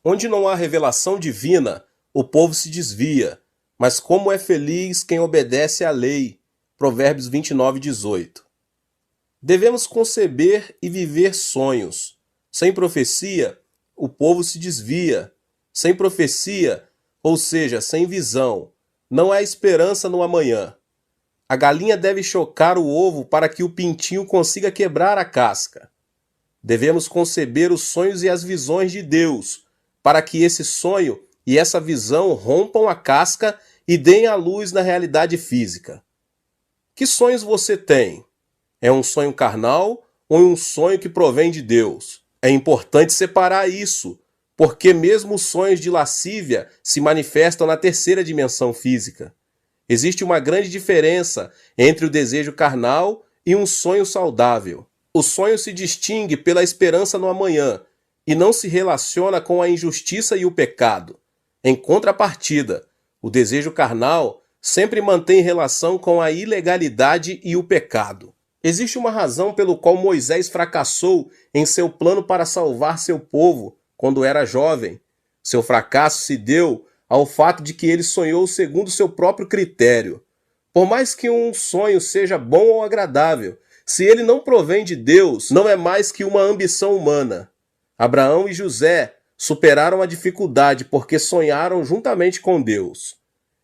Onde não há revelação divina, o povo se desvia, mas como é feliz quem obedece à lei. Provérbios 29:18. Devemos conceber e viver sonhos. Sem profecia, o povo se desvia. Sem profecia, ou seja, sem visão, não há esperança no amanhã. A galinha deve chocar o ovo para que o pintinho consiga quebrar a casca. Devemos conceber os sonhos e as visões de Deus, para que esse sonho e essa visão rompam a casca e deem a luz na realidade física. Que sonhos você tem? É um sonho carnal ou um sonho que provém de Deus? É importante separar isso, porque mesmo os sonhos de lascívia se manifestam na terceira dimensão física. Existe uma grande diferença entre o desejo carnal e um sonho saudável. O sonho se distingue pela esperança no amanhã e não se relaciona com a injustiça e o pecado. Em contrapartida, o desejo carnal sempre mantém relação com a ilegalidade e o pecado. Existe uma razão pelo qual Moisés fracassou em seu plano para salvar seu povo quando era jovem. Seu fracasso se deu ao fato de que ele sonhou segundo seu próprio critério. Por mais que um sonho seja bom ou agradável, se ele não provém de Deus, não é mais que uma ambição humana. Abraão e José superaram a dificuldade porque sonharam juntamente com Deus.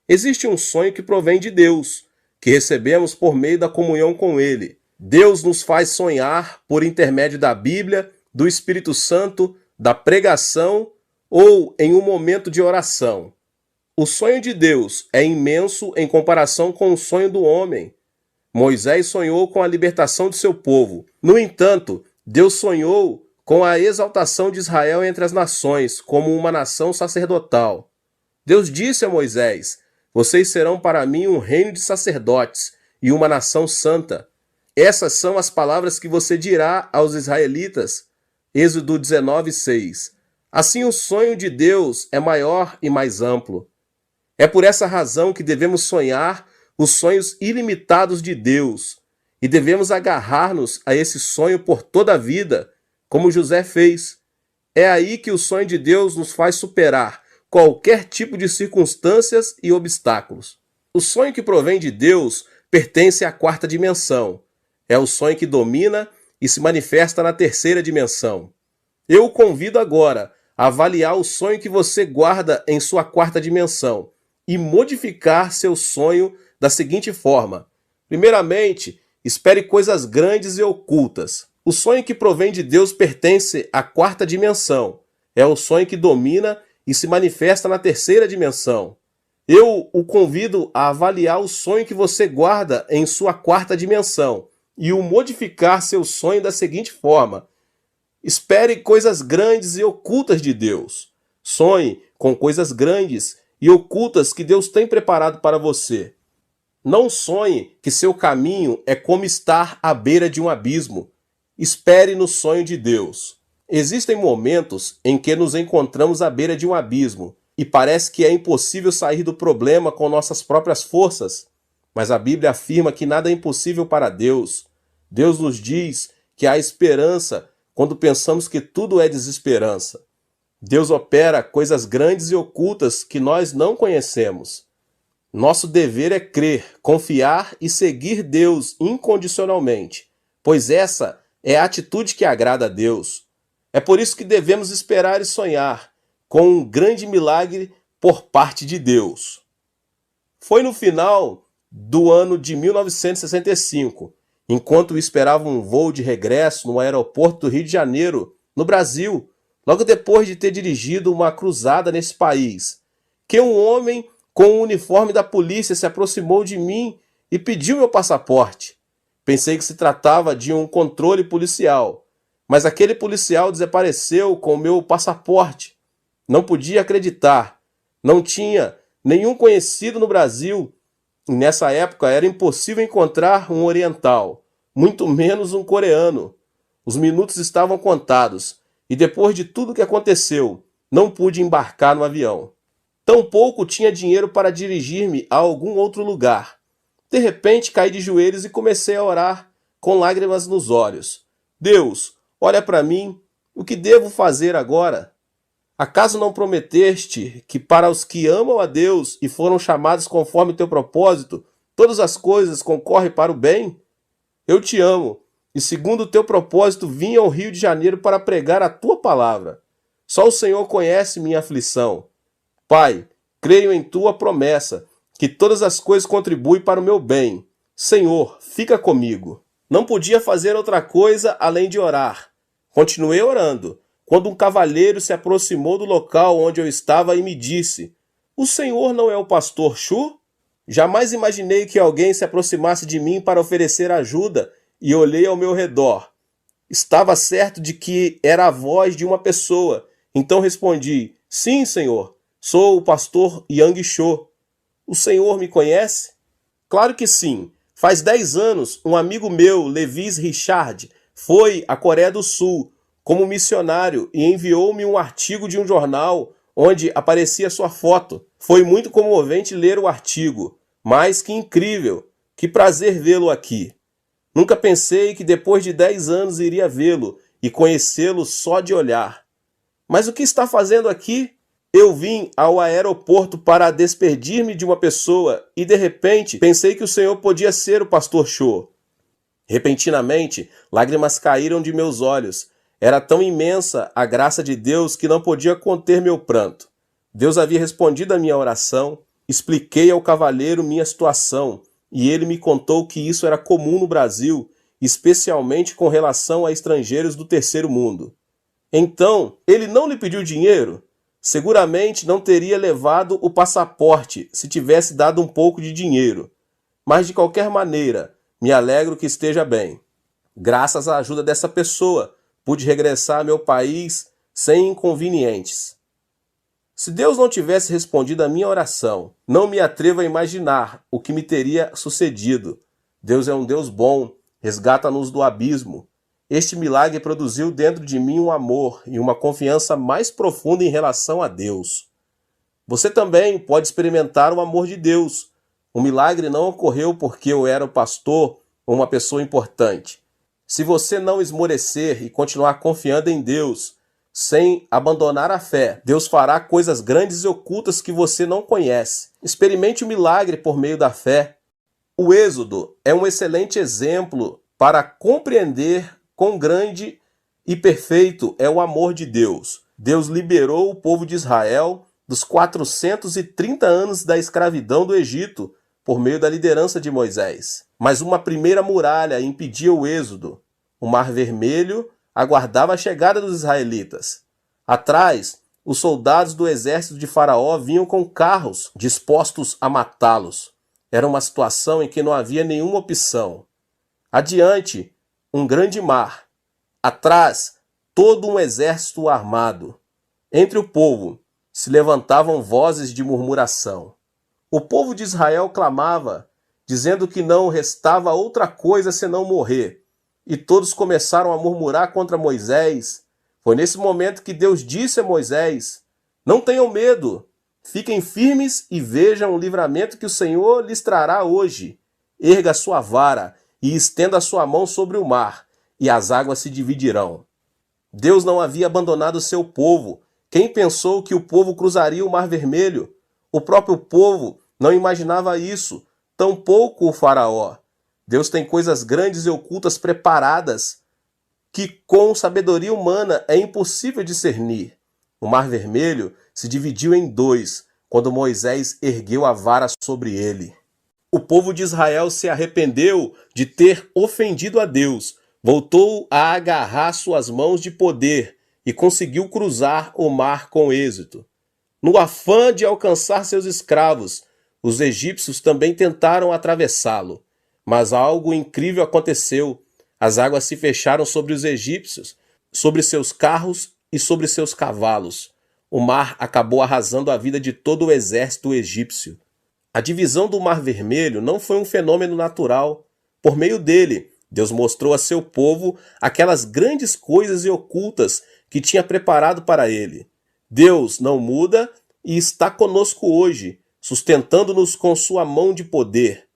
Existe um sonho que provém de Deus, que recebemos por meio da comunhão com Ele. Deus nos faz sonhar por intermédio da Bíblia, do Espírito Santo, da pregação ou em um momento de oração. O sonho de Deus é imenso em comparação com o sonho do homem. Moisés sonhou com a libertação de seu povo. No entanto, Deus sonhou com a exaltação de Israel entre as nações, como uma nação sacerdotal. Deus disse a Moisés: "Vocês serão para mim um reino de sacerdotes e uma nação santa." Essas são as palavras que você dirá aos israelitas. Êxodo 19:6. Assim, o sonho de Deus é maior e mais amplo. É por essa razão que devemos sonhar os sonhos ilimitados de Deus e devemos agarrar-nos a esse sonho por toda a vida, como José fez. É aí que o sonho de Deus nos faz superar qualquer tipo de circunstâncias e obstáculos. O sonho que provém de Deus pertence à quarta dimensão. É o sonho que domina e se manifesta na terceira dimensão. Eu o convido agora a avaliar o sonho que você guarda em sua quarta dimensão e modificar seu sonho da seguinte forma. Primeiramente, espere coisas grandes e ocultas. O sonho que provém de Deus pertence à quarta dimensão. É o sonho que domina e se manifesta na terceira dimensão. Eu o convido a avaliar o sonho que você guarda em sua quarta dimensão e o modificar seu sonho da seguinte forma. Espere coisas grandes e ocultas de Deus. Sonhe com coisas grandes e ocultas que Deus tem preparado para você. Não sonhe que seu caminho é como estar à beira de um abismo. Espere no sonho de Deus. Existem momentos em que nos encontramos à beira de um abismo e parece que é impossível sair do problema com nossas próprias forças. Mas a Bíblia afirma que nada é impossível para Deus. Deus nos diz que há esperança quando pensamos que tudo é desesperança. Deus opera coisas grandes e ocultas que nós não conhecemos. Nosso dever é crer, confiar e seguir Deus incondicionalmente, pois essa é a atitude que agrada a Deus. É por isso que devemos esperar e sonhar com um grande milagre por parte de Deus. Foi no final do ano de 1965, enquanto esperava um voo de regresso no aeroporto do Rio de Janeiro, no Brasil, logo depois de ter dirigido uma cruzada nesse país, que um homem com o uniforme da polícia se aproximou de mim e pediu meu passaporte. Pensei que se tratava de um controle policial, mas aquele policial desapareceu com o meu passaporte. Não podia acreditar. Não tinha nenhum conhecido no Brasil. E nessa época era impossível encontrar um oriental, muito menos um coreano. Os minutos estavam contados e depois de tudo que aconteceu, não pude embarcar no avião. Tampouco tinha dinheiro para dirigir-me a algum outro lugar. De repente caí de joelhos e comecei a orar com lágrimas nos olhos. Deus, olha para mim, o que devo fazer agora? Acaso não prometeste que para os que amam a Deus e foram chamados conforme teu propósito, todas as coisas concorrem para o bem? Eu te amo, e segundo o teu propósito vim ao Rio de Janeiro para pregar a tua palavra. Só o Senhor conhece minha aflição. Pai, creio em tua promessa, que todas as coisas contribuem para o meu bem. Senhor, fica comigo. Não podia fazer outra coisa além de orar. Continuei orando, quando um cavalheiro se aproximou do local onde eu estava e me disse: O senhor não é o pastor Chu? Jamais imaginei que alguém se aproximasse de mim para oferecer ajuda e olhei ao meu redor. Estava certo de que era a voz de uma pessoa, então respondi: Sim, senhor, sou o pastor Yang Cho. O senhor me conhece? Claro que sim. Faz 10 anos, um amigo meu, Levis Richard, foi à Coreia do Sul como missionário e enviou-me um artigo de um jornal onde aparecia sua foto. Foi muito comovente ler o artigo, mas que incrível, que prazer vê-lo aqui. Nunca pensei que depois de 10 anos iria vê-lo e conhecê-lo só de olhar. Mas o que está fazendo aqui? Eu vim ao aeroporto para despedir-me de uma pessoa e de repente pensei que o senhor podia ser o pastor Cho. Repentinamente, lágrimas caíram de meus olhos. Era tão imensa a graça de Deus que não podia conter meu pranto. Deus havia respondido à minha oração, expliquei ao cavalheiro minha situação e ele me contou que isso era comum no Brasil, especialmente com relação a estrangeiros do terceiro mundo. Então, ele não lhe pediu dinheiro? Seguramente não teria levado o passaporte se tivesse dado um pouco de dinheiro. Mas de qualquer maneira, me alegro que esteja bem. Graças à ajuda dessa pessoa, pude regressar ao meu país sem inconvenientes. Se Deus não tivesse respondido à minha oração, não me atrevo a imaginar o que me teria sucedido. Deus é um Deus bom, resgata-nos do abismo. Este milagre produziu dentro de mim um amor e uma confiança mais profunda em relação a Deus. Você também pode experimentar o amor de Deus. O milagre não ocorreu porque eu era o pastor ou uma pessoa importante. Se você não esmorecer e continuar confiando em Deus, sem abandonar a fé, Deus fará coisas grandes e ocultas que você não conhece. Experimente o milagre por meio da fé. O Êxodo é um excelente exemplo para compreender quão grande e perfeito é o amor de Deus. Deus liberou o povo de Israel dos 430 anos da escravidão do Egito por meio da liderança de Moisés. Mas uma primeira muralha impedia o êxodo. O Mar Vermelho aguardava a chegada dos israelitas. Atrás, os soldados do exército de Faraó vinham com carros dispostos a matá-los. Era uma situação em que não havia nenhuma opção. Adiante, um grande mar. Atrás, todo um exército armado. Entre o povo se levantavam vozes de murmuração. O povo de Israel clamava, dizendo que não restava outra coisa senão morrer. E todos começaram a murmurar contra Moisés. Foi nesse momento que Deus disse a Moisés: Não tenham medo, fiquem firmes e vejam o livramento que o Senhor lhes trará hoje. Erga a sua vara e estenda a sua mão sobre o mar, e as águas se dividirão. Deus não havia abandonado o seu povo. Quem pensou que o povo cruzaria o Mar Vermelho? O próprio povo não imaginava isso, tampouco o faraó. Deus tem coisas grandes e ocultas preparadas que com sabedoria humana é impossível discernir. O Mar Vermelho se dividiu em dois quando Moisés ergueu a vara sobre ele. O povo de Israel se arrependeu de ter ofendido a Deus, voltou a agarrar suas mãos de poder e conseguiu cruzar o mar com êxito. No afã de alcançar seus escravos, os egípcios também tentaram atravessá-lo. Mas algo incrível aconteceu. As águas se fecharam sobre os egípcios, sobre seus carros e sobre seus cavalos. O mar acabou arrasando a vida de todo o exército egípcio. A divisão do Mar Vermelho não foi um fenômeno natural. Por meio dele, Deus mostrou a seu povo aquelas grandes coisas e ocultas que tinha preparado para ele. Deus não muda e está conosco hoje, sustentando-nos com sua mão de poder.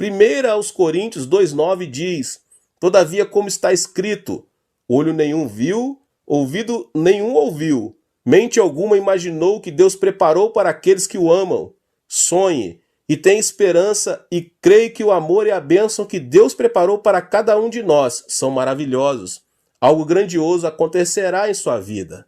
1 aos Coríntios 2,9 diz: Todavia, como está escrito, olho nenhum viu, ouvido nenhum ouviu, mente alguma imaginou que Deus preparou para aqueles que o amam. Sonhe e tenha esperança e creia que o amor e a bênção que Deus preparou para cada um de nós são maravilhosos. Algo grandioso acontecerá em sua vida.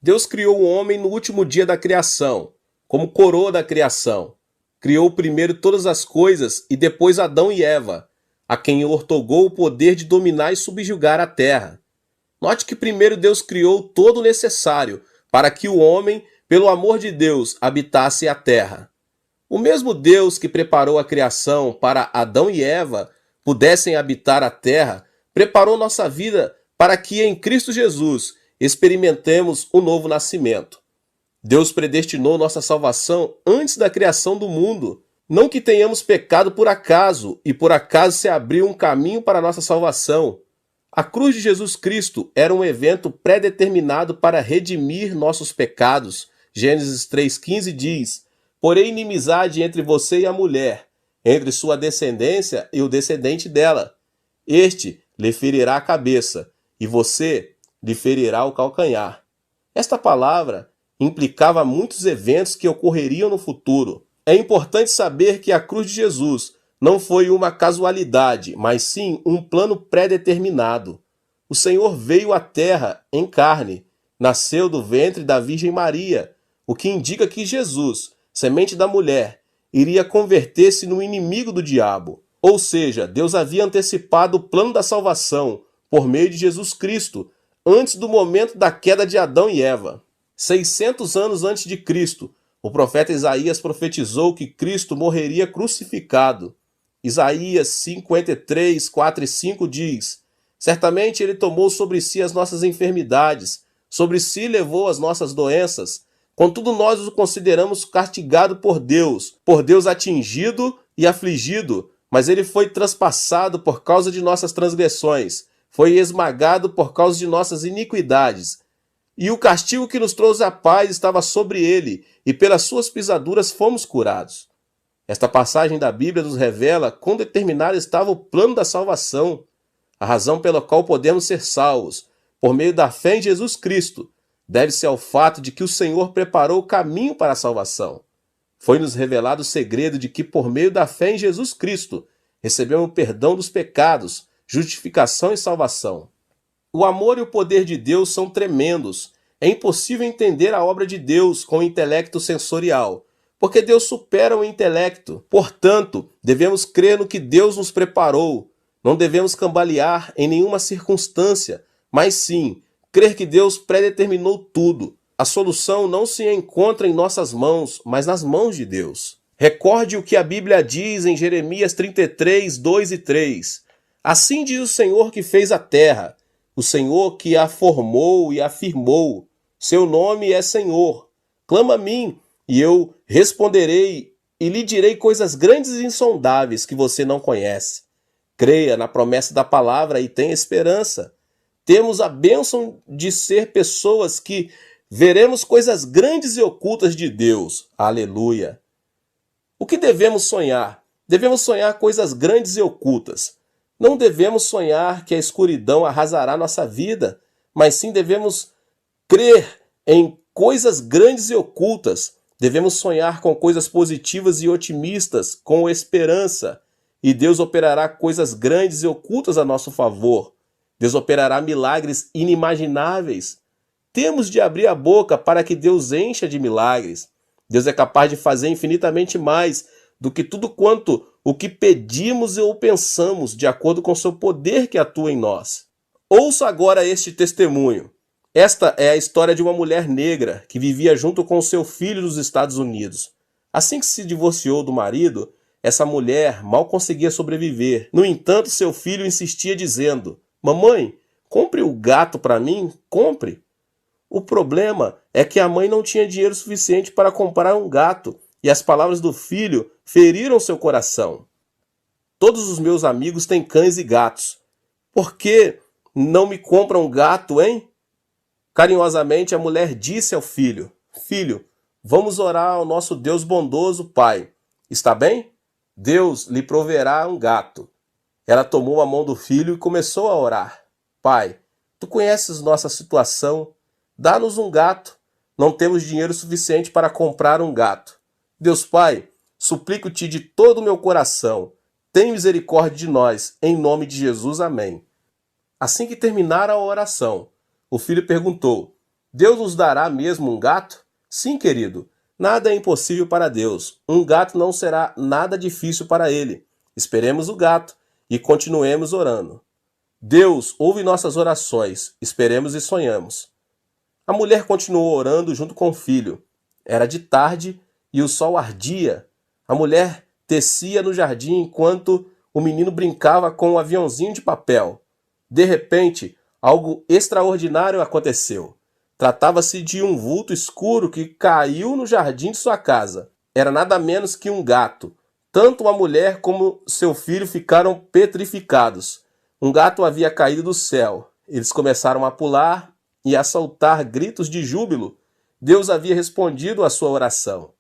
Deus criou o homem no último dia da criação, como coroa da criação. Criou primeiro todas as coisas e depois Adão e Eva, a quem ortogou o poder de dominar e subjugar a terra. Note que primeiro Deus criou todo o necessário para que o homem, pelo amor de Deus, habitasse a terra. O mesmo Deus que preparou a criação para Adão e Eva pudessem habitar a terra, preparou nossa vida para que em Cristo Jesus experimentemos o novo nascimento. Deus predestinou nossa salvação antes da criação do mundo. Não que tenhamos pecado por acaso, e por acaso se abriu um caminho para a nossa salvação. A cruz de Jesus Cristo era um evento pré-determinado para redimir nossos pecados. Gênesis 3,15 diz: "Porém inimizade entre você e a mulher, entre sua descendência e o descendente dela. Este lhe ferirá a cabeça, e você lhe ferirá o calcanhar." Esta palavra implicava muitos eventos que ocorreriam no futuro. É importante saber que a cruz de Jesus não foi uma casualidade, mas sim um plano pré-determinado. O Senhor veio à terra em carne, nasceu do ventre da Virgem Maria, o que indica que Jesus, semente da mulher, iria converter-se no inimigo do diabo. Ou seja, Deus havia antecipado o plano da salvação por meio de Jesus Cristo, antes do momento da queda de Adão e Eva. 600 anos antes de Cristo, o profeta Isaías profetizou que Cristo morreria crucificado. Isaías 53, 4 e 5 diz: "Certamente ele tomou sobre si as nossas enfermidades, sobre si levou as nossas doenças. Contudo nós o consideramos castigado por Deus atingido e afligido, mas ele foi transpassado por causa de nossas transgressões, foi esmagado por causa de nossas iniquidades. E o castigo que nos trouxe a paz estava sobre ele, e pelas suas pisaduras fomos curados." Esta passagem da Bíblia nos revela quão determinado estava o plano da salvação, a razão pela qual podemos ser salvos, por meio da fé em Jesus Cristo, deve-se ao fato de que o Senhor preparou o caminho para a salvação. Foi-nos revelado o segredo de que, por meio da fé em Jesus Cristo, recebemos o perdão dos pecados, justificação e salvação. O amor e o poder de Deus são tremendos. É impossível entender a obra de Deus com o intelecto sensorial, porque Deus supera o intelecto. Portanto, devemos crer no que Deus nos preparou. Não devemos cambalear em nenhuma circunstância, mas sim crer que Deus predeterminou tudo. A solução não se encontra em nossas mãos, mas nas mãos de Deus. Recorde o que a Bíblia diz em Jeremias 33, 2 e 3. "Assim diz o Senhor que fez a terra, o Senhor que a formou e a firmou. Seu nome é Senhor. Clama a mim, e eu responderei, e lhe direi coisas grandes e insondáveis que você não conhece." Creia na promessa da palavra e tenha esperança. Temos a bênção de ser pessoas que veremos coisas grandes e ocultas de Deus. Aleluia! O que devemos sonhar? Devemos sonhar coisas grandes e ocultas. Não devemos sonhar que a escuridão arrasará nossa vida, mas sim devemos crer em coisas grandes e ocultas. Devemos sonhar com coisas positivas e otimistas, com esperança. E Deus operará coisas grandes e ocultas a nosso favor. Deus operará milagres inimagináveis. Temos de abrir a boca para que Deus encha de milagres. Deus é capaz de fazer infinitamente mais do que tudo quanto o que pedimos ou pensamos, de acordo com o seu poder que atua em nós. Ouça agora este testemunho. Esta é a história de uma mulher negra que vivia junto com seu filho nos Estados Unidos. Assim que se divorciou do marido, essa mulher mal conseguia sobreviver. No entanto, seu filho insistia dizendo: "Mamãe, compre o gato para mim, compre." O problema é que a mãe não tinha dinheiro suficiente para comprar um gato, e as palavras do filho feriram seu coração. "Todos os meus amigos têm cães e gatos. Por que não me compram um gato, hein?" Carinhosamente, a mulher disse ao filho: "Filho, vamos orar ao nosso Deus bondoso, Pai. Está bem? Deus lhe proverá um gato." Ela tomou a mão do filho e começou a orar: "Pai, tu conheces nossa situação. Dá-nos um gato. não temos dinheiro suficiente para comprar um gato. Deus Pai, suplico-te de todo o meu coração, tem misericórdia de nós, em nome de Jesus, amém. Assim que terminara a oração, o filho perguntou: Deus nos dará mesmo um gato? Sim, querido, nada é impossível para Deus. Um gato não será nada difícil para ele. Esperemos o gato e continuemos orando. Deus, ouve nossas orações, esperemos e sonhamos. A mulher continuou orando junto com o filho. Era de tarde e o sol ardia. A mulher tecia no jardim enquanto o menino brincava com um aviãozinho de papel. De repente, algo extraordinário aconteceu. Tratava-se de um vulto escuro que caiu no jardim de sua casa. Era nada menos que um gato. Tanto a mulher como seu filho ficaram petrificados. Um gato havia caído do céu. Eles começaram a pular e a soltar gritos de júbilo. Deus havia respondido à sua oração.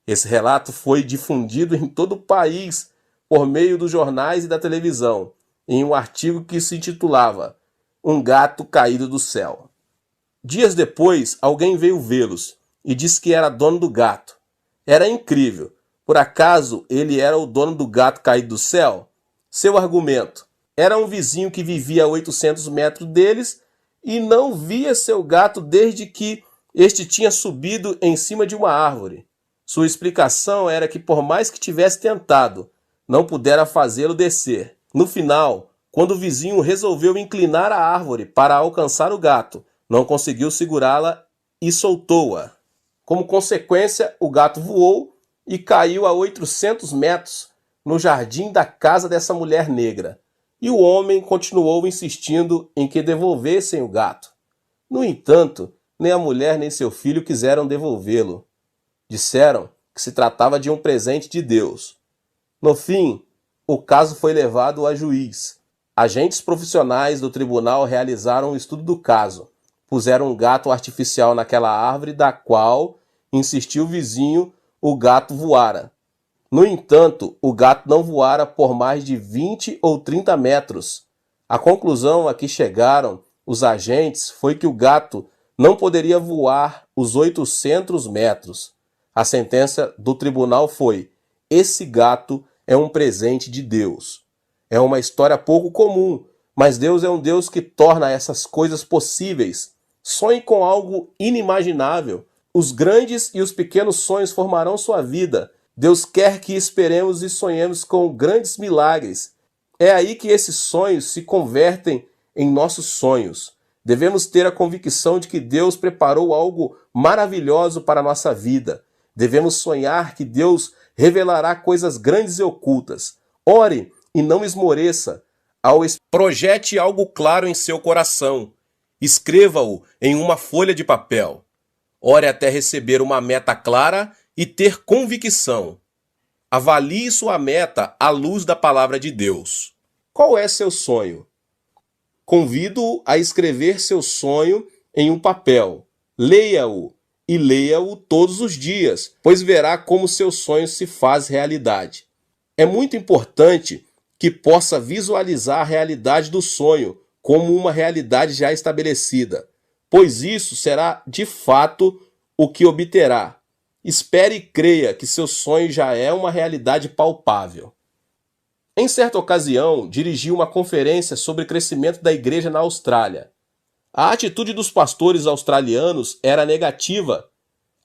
Esse relato foi difundido em todo o país por meio dos jornais e da televisão, em um artigo que se intitulava Um Gato Caído do Céu. Dias depois, alguém veio vê-los e disse que era dono do gato. Era incrível. Por acaso ele era o dono do gato caído do céu? Seu argumento: era um vizinho que vivia a 800 metros deles e não via seu gato desde que este tinha subido em cima de uma árvore. Sua explicação era que, por mais que tivesse tentado, não pudera fazê-lo descer. No final, quando o vizinho resolveu inclinar a árvore para alcançar o gato, não conseguiu segurá-la e soltou-a. Como consequência, o gato voou e caiu a 800 metros no jardim da casa dessa mulher negra. E o homem continuou insistindo em que devolvessem o gato. No entanto, nem a mulher nem seu filho quiseram devolvê-lo. Disseram que se tratava de um presente de Deus. No fim, o caso foi levado a juiz. Agentes profissionais do tribunal realizaram um estudo do caso. Puseram um gato artificial naquela árvore da qual, insistiu o vizinho, o gato voara. No entanto, o gato não voara por mais de 20 ou 30 metros. A conclusão a que chegaram os agentes foi que o gato não poderia voar os 800 metros. A sentença do tribunal foi: esse gato é um presente de Deus. É uma história pouco comum, mas Deus é um Deus que torna essas coisas possíveis. Sonhe com algo inimaginável. Os grandes e os pequenos sonhos formarão sua vida. Deus quer que esperemos e sonhemos com grandes milagres. É aí que esses sonhos se convertem em nossos sonhos. Devemos ter a convicção de que Deus preparou algo maravilhoso para a nossa vida. Devemos sonhar que Deus revelará coisas grandes e ocultas. Ore e não esmoreça. Projete algo claro em seu coração. Escreva-o em uma folha de papel. Ore até receber uma meta clara e ter convicção. Avalie sua meta à luz da palavra de Deus. Qual é seu sonho? Convido-o a escrever seu sonho em um papel. Leia-o e leia-o todos os dias, pois verá como seu sonho se faz realidade. É muito importante que possa visualizar a realidade do sonho como uma realidade já estabelecida, pois isso será de fato o que obterá. Espere e creia que seu sonho já é uma realidade palpável. Em certa ocasião, dirigi uma conferência sobre crescimento da igreja na Austrália. A atitude dos pastores australianos era negativa,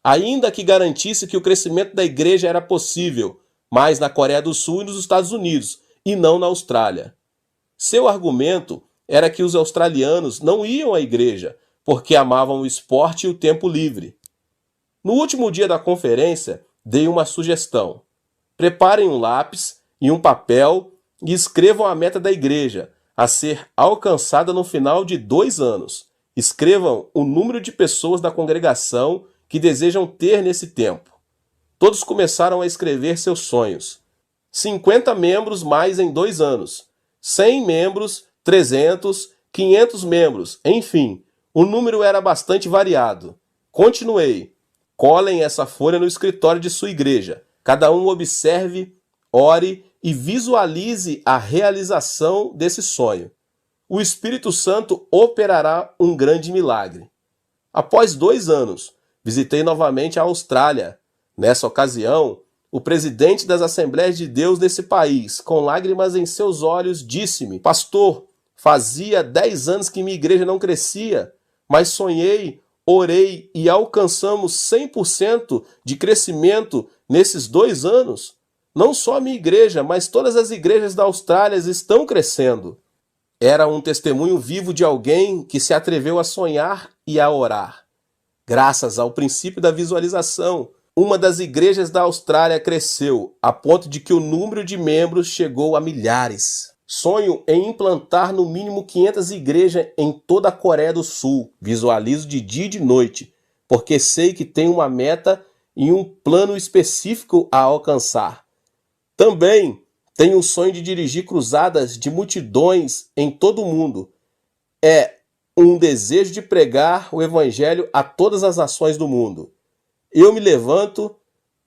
ainda que garantisse que o crescimento da igreja era possível, mas na Coreia do Sul e nos Estados Unidos, e não na Austrália. Seu argumento era que os australianos não iam à igreja porque amavam o esporte e o tempo livre. No último dia da conferência, dei uma sugestão. Preparem um lápis e um papel e escrevam a meta da igreja, a ser alcançada no final de 2 anos. Escrevam o número de pessoas da congregação que desejam ter nesse tempo. Todos começaram a escrever seus sonhos. 50 membros mais em 2 anos. 100 membros, 300, 500 membros, enfim, o número era bastante variado. Continuei. Colhem essa folha no escritório de sua igreja. Cada um observe, ore e visualize a realização desse sonho. O Espírito Santo operará um grande milagre. Após 2 anos, visitei novamente a Austrália. Nessa ocasião, o presidente das Assembleias de Deus desse país, com lágrimas em seus olhos, disse-me: Pastor, fazia 10 anos que minha igreja não crescia, mas sonhei, orei e alcançamos 100% de crescimento nesses 2 anos. Não só a minha igreja, mas todas as igrejas da Austrália estão crescendo. Era um testemunho vivo de alguém que se atreveu a sonhar e a orar. Graças ao princípio da visualização, uma das igrejas da Austrália cresceu, a ponto de que o número de membros chegou a milhares. Sonho em implantar no mínimo 500 igrejas em toda a Coreia do Sul. Visualizo de dia e de noite, porque sei que tenho uma meta e um plano específico a alcançar. Também tenho o sonho de dirigir cruzadas de multidões em todo o mundo. É um desejo de pregar o evangelho a todas as nações do mundo. Eu me levanto,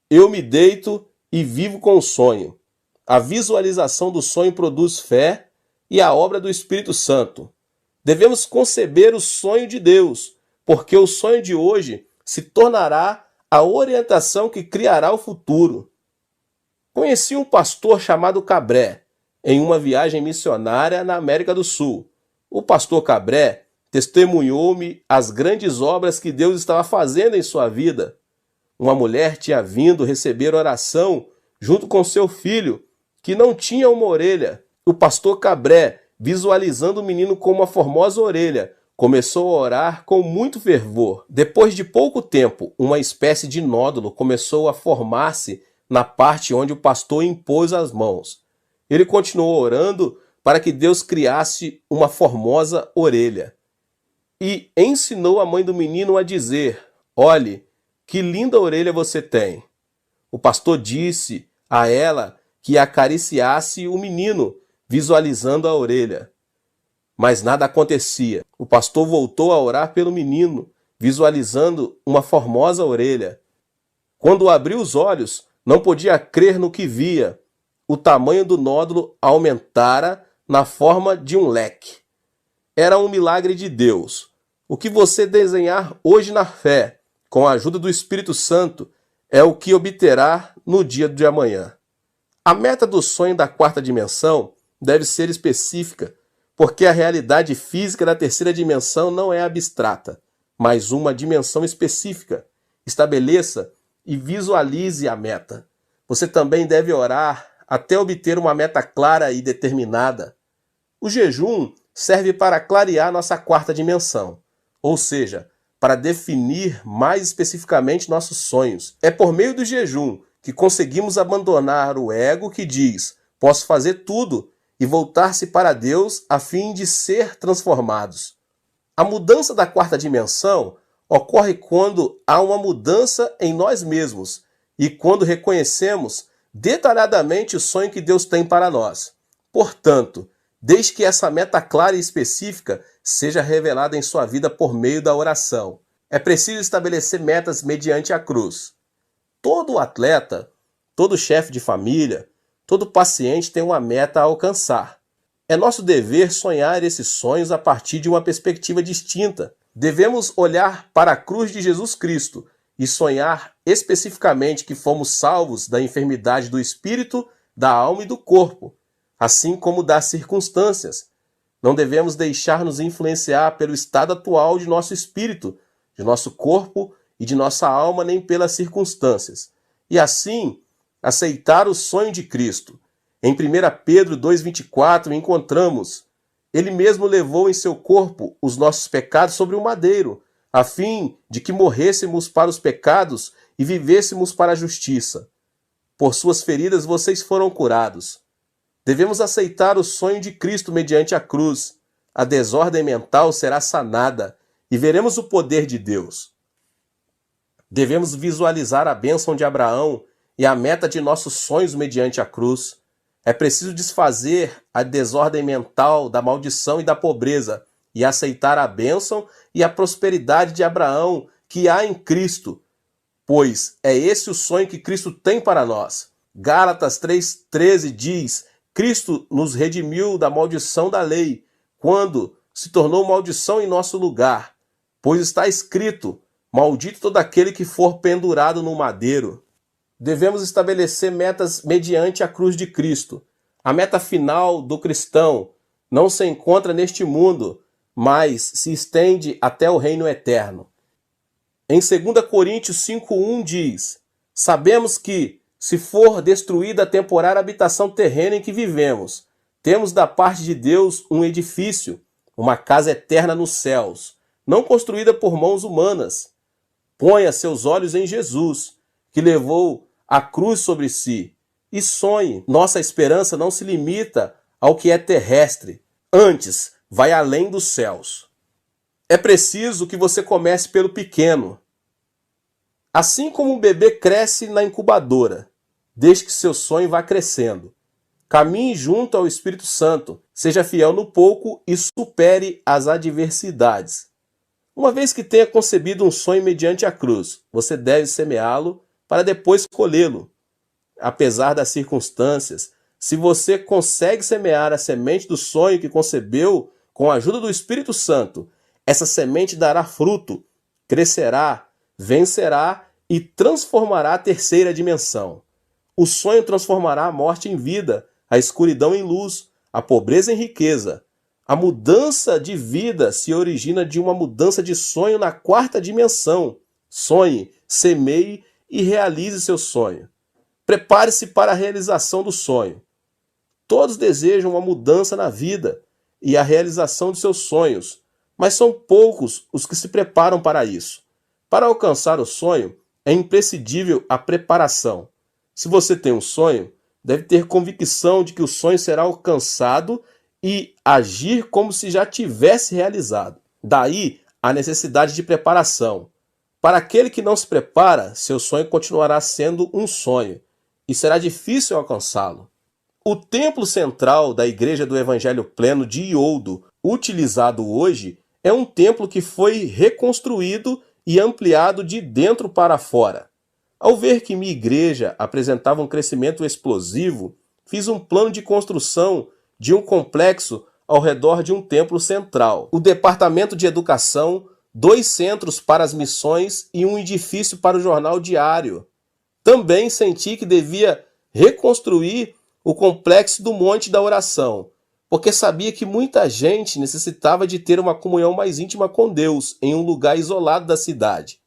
eu me deito e vivo com o sonho. A visualização do sonho produz fé e a obra do Espírito Santo. Devemos conceber o sonho de Deus, porque o sonho de hoje se tornará a orientação que criará o futuro. Conheci um pastor chamado Cabré em uma viagem missionária na América do Sul. O pastor Cabré testemunhou-me as grandes obras que Deus estava fazendo em sua vida. Uma mulher tinha vindo receber oração junto com seu filho, que não tinha uma orelha. O pastor Cabré, visualizando o menino com uma formosa orelha, começou a orar com muito fervor. Depois de pouco tempo, uma espécie de nódulo começou a formar-se na parte onde o pastor impôs as mãos. Ele continuou orando para que Deus criasse uma formosa orelha. E ensinou a mãe do menino a dizer: olhe, que linda orelha você tem. O pastor disse a ela que acariciasse o menino, visualizando a orelha. Mas nada acontecia. O pastor voltou a orar pelo menino, visualizando uma formosa orelha. Quando abriu os olhos, não podia crer no que via. O tamanho do nódulo aumentara na forma de um leque. Era um milagre de Deus. O que você desenhar hoje na fé, com a ajuda do Espírito Santo, é o que obterá no dia de amanhã. A meta do sonho da quarta dimensão deve ser específica, porque a realidade física da terceira dimensão não é abstrata, mas uma dimensão específica. Estabeleça e visualize a meta. Você também deve orar até obter uma meta clara e determinada. O jejum serve para clarear nossa quarta dimensão, ou seja, para definir mais especificamente nossos sonhos. É por meio do jejum que conseguimos abandonar o ego que diz: posso fazer tudo, e voltar-se para Deus a fim de ser transformados. A mudança da quarta dimensão ocorre quando há uma mudança em nós mesmos e quando reconhecemos detalhadamente o sonho que Deus tem para nós. Portanto, desde que essa meta clara e específica seja revelada em sua vida por meio da oração, é preciso estabelecer metas mediante a cruz. Todo atleta, todo chefe de família, todo paciente tem uma meta a alcançar. É nosso dever sonhar esses sonhos a partir de uma perspectiva distinta. Devemos olhar para a cruz de Jesus Cristo e sonhar especificamente que fomos salvos da enfermidade do espírito, da alma e do corpo, assim como das circunstâncias. Não devemos deixar-nos influenciar pelo estado atual de nosso espírito, de nosso corpo e de nossa alma, nem pelas circunstâncias. E assim, aceitar o sonho de Cristo. Em 1 Pedro 2,24 encontramos: Ele mesmo levou em seu corpo os nossos pecados sobre o madeiro, a fim de que morrêssemos para os pecados e vivêssemos para a justiça. Por suas feridas vocês foram curados. Devemos aceitar o sonho de Cristo mediante a cruz. A desordem mental será sanada e veremos o poder de Deus. Devemos visualizar a bênção de Abraão e a meta de nossos sonhos mediante a cruz. É preciso desfazer a desordem mental da maldição e da pobreza e aceitar a bênção e a prosperidade de Abraão que há em Cristo, pois é esse o sonho que Cristo tem para nós. Gálatas 3,13 diz: Cristo nos redimiu da maldição da lei, quando se tornou maldição em nosso lugar, pois está escrito: Maldito todo aquele que for pendurado no madeiro. Devemos estabelecer metas mediante a cruz de Cristo. A meta final do cristão não se encontra neste mundo, mas se estende até o reino eterno. Em 2 Coríntios 5:1 diz: sabemos que, se for destruída a temporária habitação terrena em que vivemos, temos da parte de Deus um edifício, uma casa eterna nos céus, não construída por mãos humanas. Ponha seus olhos em Jesus, que levou a cruz sobre si, e sonhe. Nossa esperança não se limita ao que é terrestre, antes vai além dos céus. É preciso que você comece pelo pequeno. Assim como um bebê cresce na incubadora, deixe que seu sonho vá crescendo. Caminhe junto ao Espírito Santo, seja fiel no pouco e supere as adversidades. Uma vez que tenha concebido um sonho mediante a cruz, você deve semeá-lo para depois colhê-lo. Apesar das circunstâncias, se você consegue semear a semente do sonho que concebeu com a ajuda do Espírito Santo, essa semente dará fruto, crescerá, vencerá e transformará a terceira dimensão. O sonho transformará a morte em vida, a escuridão em luz, a pobreza em riqueza. A mudança de vida se origina de uma mudança de sonho na quarta dimensão. Sonhe, semeie e realize seu sonho. Prepare-se para a realização do sonho. Todos desejam uma mudança na vida e a realização de seus sonhos, mas são poucos os que se preparam para isso. Para alcançar o sonho, é imprescindível a preparação. Se você tem um sonho, deve ter convicção de que o sonho será alcançado e agir como se já tivesse realizado. Daí a necessidade de preparação. Para aquele que não se prepara, seu sonho continuará sendo um sonho e será difícil alcançá-lo. O templo central da Igreja do Evangelho Pleno de Ioldo, utilizado hoje, é um templo que foi reconstruído e ampliado de dentro para fora. Ao ver que minha igreja apresentava um crescimento explosivo, fiz um plano de construção de um complexo ao redor de um templo central, o departamento de educação, 2 centros para as missões e um edifício para o jornal diário. Também senti que devia reconstruir o complexo do Monte da Oração, porque sabia que muita gente necessitava de ter uma comunhão mais íntima com Deus em um lugar isolado da cidade,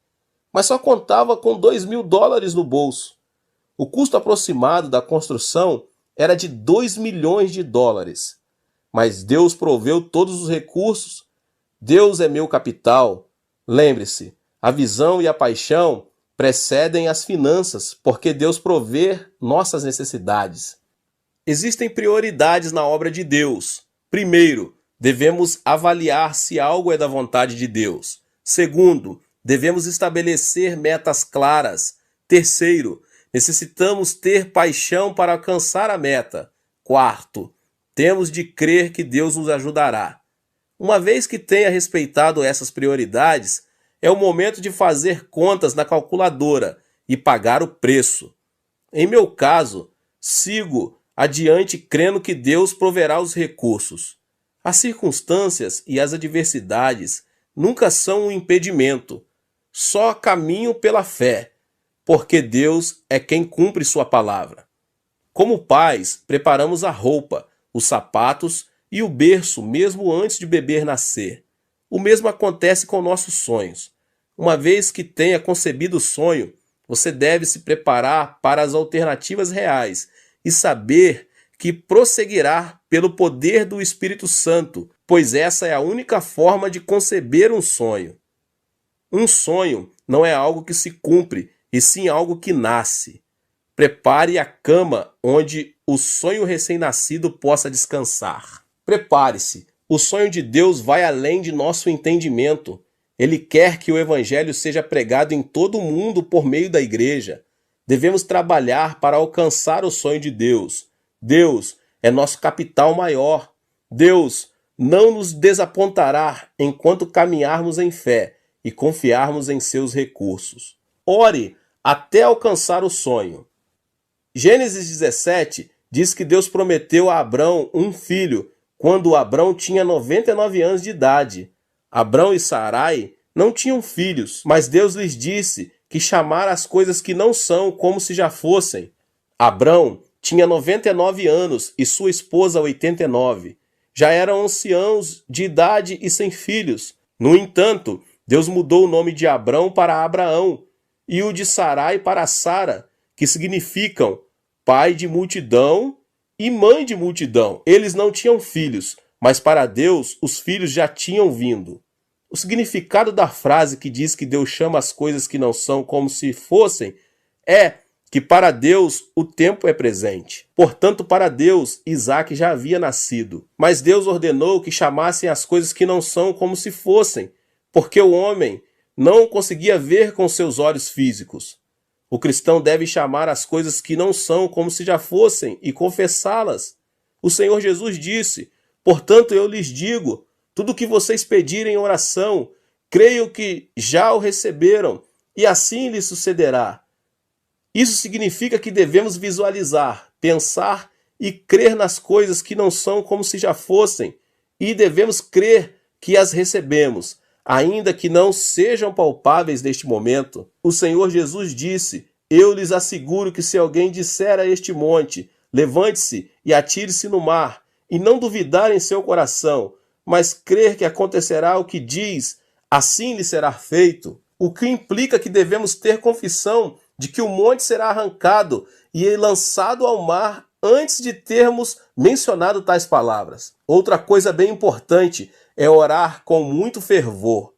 mas só contava com $2.000 no bolso. O custo aproximado da construção era de $2 milhões, mas Deus proveu todos os recursos. Deus é meu capital. Lembre-se, a visão e a paixão precedem as finanças, porque Deus provê nossas necessidades. Existem prioridades na obra de Deus. Primeiro, devemos avaliar se algo é da vontade de Deus. Segundo, devemos estabelecer metas claras. Terceiro, necessitamos ter paixão para alcançar a meta. Quarto, temos de crer que Deus nos ajudará. Uma vez que tenha respeitado essas prioridades, é o momento de fazer contas na calculadora e pagar o preço. Em meu caso, sigo adiante crendo que Deus proverá os recursos. As circunstâncias e as adversidades nunca são um impedimento. Só caminho pela fé, porque Deus é quem cumpre sua palavra. Como pais, preparamos a roupa, os sapatos e o berço mesmo antes de o bebê nascer. O mesmo acontece com nossos sonhos. Uma vez que tenha concebido o sonho, você deve se preparar para as alternativas reais e saber que prosseguirá pelo poder do Espírito Santo, pois essa é a única forma de conceber um sonho. Um sonho não é algo que se cumpre, e sim algo que nasce. Prepare a cama onde o sonho recém-nascido possa descansar. Prepare-se. O sonho de Deus vai além de nosso entendimento. Ele quer que o Evangelho seja pregado em todo o mundo por meio da igreja. Devemos trabalhar para alcançar o sonho de Deus. Deus é nosso capital maior. Deus não nos desapontará enquanto caminharmos em fé e confiarmos em seus recursos. Ore até alcançar o sonho. Gênesis 17 diz que Deus prometeu a Abrão um filho quando Abrão tinha 99 anos de idade. Abrão e Sarai não tinham filhos, mas Deus lhes disse que chamara as coisas que não são como se já fossem. Abrão tinha 99 anos e sua esposa 89. Já eram anciãos de idade e sem filhos. No entanto, Deus mudou o nome de Abrão para Abraão e o de Sarai para Sara, que significam pai de multidão e mãe de multidão. Eles não tinham filhos, mas para Deus os filhos já tinham vindo. O significado da frase que diz que Deus chama as coisas que não são como se fossem é que para Deus o tempo é presente. Portanto, para Deus, Isaque já havia nascido. Mas Deus ordenou que chamassem as coisas que não são como se fossem, porque o homem não conseguia ver com seus olhos físicos. O cristão deve chamar as coisas que não são como se já fossem e confessá-las. O Senhor Jesus disse: portanto, eu lhes digo, tudo o que vocês pedirem em oração, creio que já o receberam, e assim lhes sucederá. Isso significa que devemos visualizar, pensar e crer nas coisas que não são como se já fossem, e devemos crer que as recebemos, ainda que não sejam palpáveis neste momento. O Senhor Jesus disse: eu lhes asseguro que se alguém disser a este monte, levante-se e atire-se no mar, e não duvidar em seu coração, mas crer que acontecerá o que diz, assim lhe será feito. O que implica que devemos ter confissão de que o monte será arrancado e lançado ao mar antes de termos mencionado tais palavras. Outra coisa bem importante é orar com muito fervor.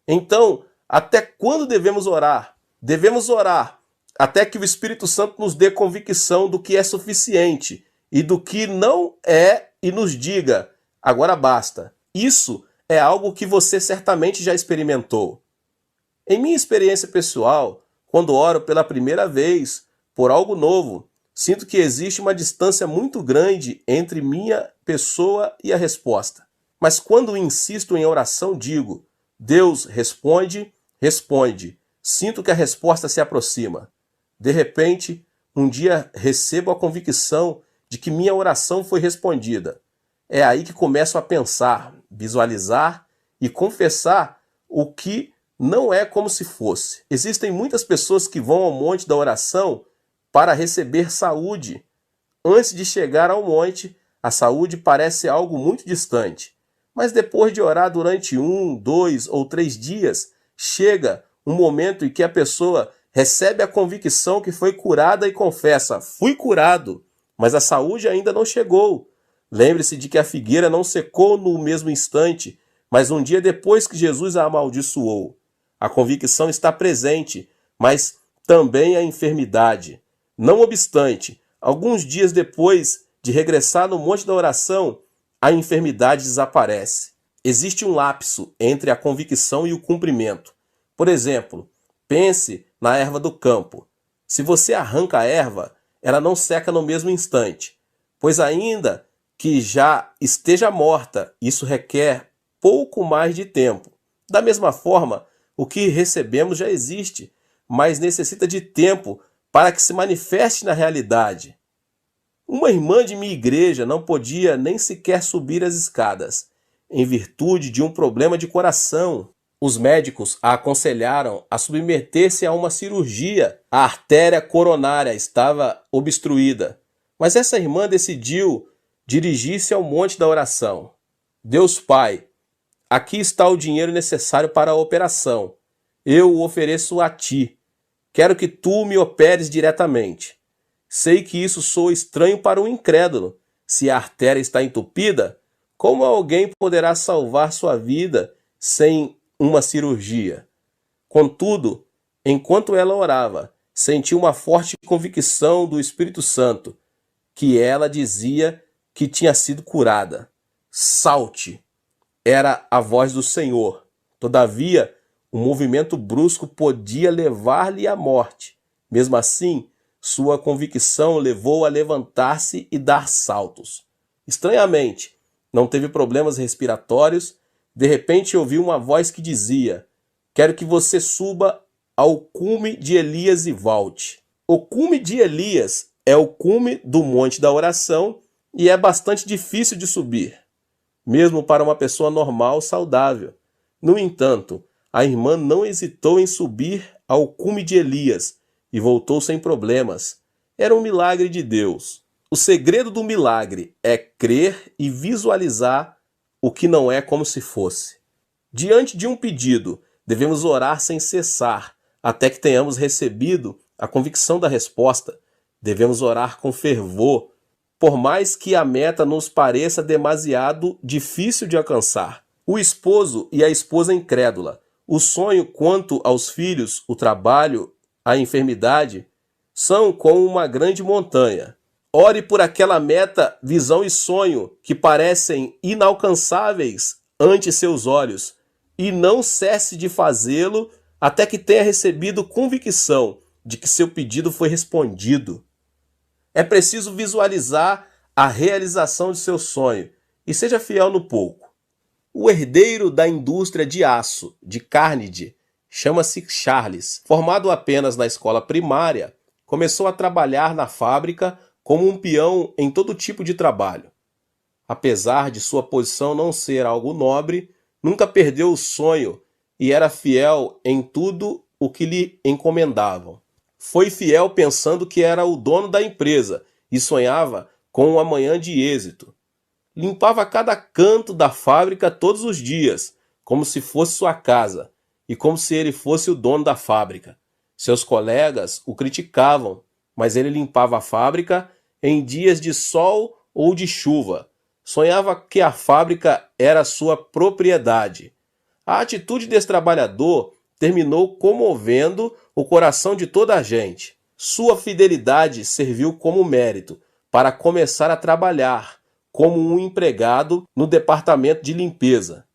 Então, até quando devemos orar? Devemos orar até que o Espírito Santo nos dê convicção do que é suficiente e do que não é e nos diga: agora basta. Isso é algo que você certamente já experimentou. Em minha experiência pessoal, quando oro pela primeira vez por algo novo, sinto que existe uma distância muito grande entre minha pessoa e a resposta. Mas quando insisto em oração, digo: Deus responde, responde. Sinto que a resposta se aproxima. De repente, um dia recebo a convicção de que minha oração foi respondida. É aí que começo a pensar, visualizar e confessar o que não é como se fosse. Existem muitas pessoas que vão ao monte da oração para receber saúde. Antes de chegar ao monte, a saúde parece algo muito distante. Mas depois de orar durante 1, 2 ou 3 dias, chega um momento em que a pessoa recebe a convicção que foi curada e confessa: fui curado, mas a saúde ainda não chegou. Lembre-se de que a figueira não secou no mesmo instante, mas um dia depois que Jesus a amaldiçoou. A convicção está presente, mas também a enfermidade. Não obstante, alguns dias depois de regressar no monte da oração, a enfermidade desaparece. Existe um lapso entre a convicção e o cumprimento. Por exemplo, pense na erva do campo. Se você arranca a erva, ela não seca no mesmo instante, pois ainda que já esteja morta, isso requer pouco mais de tempo. Da mesma forma, o que recebemos já existe, mas necessita de tempo para que se manifeste na realidade. Uma irmã de minha igreja não podia nem sequer subir as escadas, em virtude de um problema de coração. Os médicos a aconselharam a submeter-se a uma cirurgia. A artéria coronária estava obstruída, mas essa irmã decidiu dirigir-se ao monte da oração. Deus Pai, aqui está o dinheiro necessário para a operação. Eu o ofereço a ti. Quero que tu me operes diretamente. Sei que isso soa estranho para um incrédulo. Se a artéria está entupida, como alguém poderá salvar sua vida sem uma cirurgia? Contudo, enquanto ela orava, senti uma forte convicção do Espírito Santo, que ela dizia que tinha sido curada. Salte! Era a voz do Senhor. Todavia, um movimento brusco podia levar-lhe à morte. Mesmo assim, sua convicção levou a levantar-se e dar saltos. Estranhamente, não teve problemas respiratórios. De repente ouviu uma voz que dizia: quero que você suba ao cume de Elias e volte. O cume de Elias é o cume do monte da oração e é bastante difícil de subir, mesmo para uma pessoa normal, saudável. No entanto, a irmã não hesitou em subir ao cume de Elias e voltou sem problemas. Era um milagre de Deus. O segredo do milagre é crer e visualizar o que não é como se fosse. Diante de um pedido, devemos orar sem cessar, até que tenhamos recebido a convicção da resposta. Devemos orar com fervor, por mais que a meta nos pareça demasiado difícil de alcançar. O esposo e a esposa incrédula, o sonho quanto aos filhos, o trabalho, a enfermidade, são como uma grande montanha. Ore por aquela meta, visão e sonho que parecem inalcançáveis ante seus olhos, e não cesse de fazê-lo até que tenha recebido convicção de que seu pedido foi respondido. É preciso visualizar a realização de seu sonho e seja fiel no pouco. O herdeiro da indústria de aço de Carnegie chama-se Charles. Formado apenas na escola primária, começou a trabalhar na fábrica como um peão em todo tipo de trabalho. Apesar de sua posição não ser algo nobre, nunca perdeu o sonho e era fiel em tudo o que lhe encomendavam. Foi fiel pensando que era o dono da empresa e sonhava com um amanhã de êxito. Limpava cada canto da fábrica todos os dias, como se fosse sua casa e como se ele fosse o dono da fábrica. Seus colegas o criticavam, mas ele limpava a fábrica em dias de sol ou de chuva. Sonhava que a fábrica era sua propriedade. A atitude desse trabalhador terminou comovendo o coração de toda a gente. Sua fidelidade serviu como mérito para começar a trabalhar como um empregado no departamento de limpeza.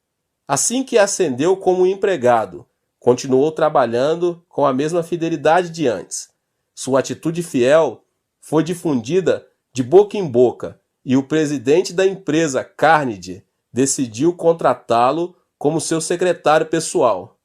Assim que ascendeu como empregado, continuou trabalhando com a mesma fidelidade de antes. Sua atitude fiel foi difundida de boca em boca e o presidente da empresa, Carnegie, decidiu contratá-lo como seu secretário pessoal.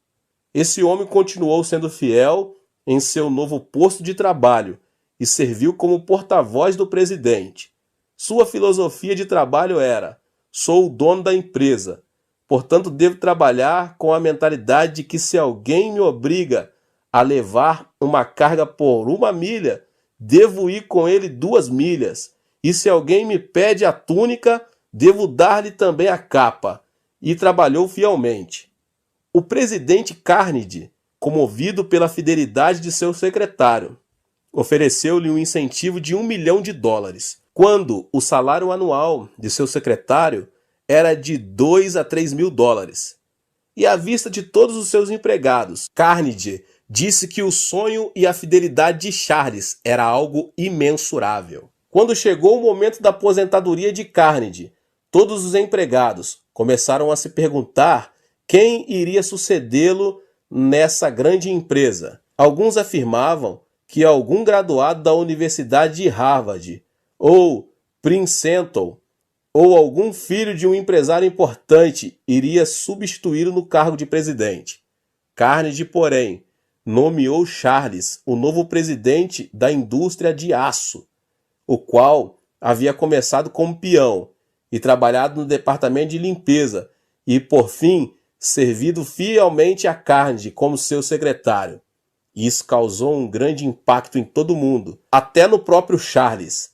Esse homem continuou sendo fiel em seu novo posto de trabalho e serviu como porta-voz do presidente. Sua filosofia de trabalho era: sou o dono da empresa, portanto devo trabalhar com a mentalidade de que se alguém me obriga a levar uma carga por 1 milha, devo ir com ele 2 milhas. E se alguém me pede a túnica, devo dar-lhe também a capa. E trabalhou fielmente. O presidente Carnegie, comovido pela fidelidade de seu secretário, ofereceu-lhe um incentivo de $1 milhão, quando o salário anual de seu secretário era de $2 a $3 mil. E à vista de todos os seus empregados, Carnegie disse que o sonho e a fidelidade de Charles era algo imensurável. Quando chegou o momento da aposentadoria de Carnegie, todos os empregados começaram a se perguntar quem iria sucedê-lo nessa grande empresa. Alguns afirmavam que algum graduado da Universidade de Harvard ou Princeton ou algum filho de um empresário importante iria substituí-lo no cargo de presidente. Carnegie, porém, nomeou Charles o novo presidente da indústria de aço, o qual havia começado como peão e trabalhado no departamento de limpeza e, por fim, servido fielmente a Carnegie como seu secretário. Isso causou um grande impacto em todo o mundo, até no próprio Charles.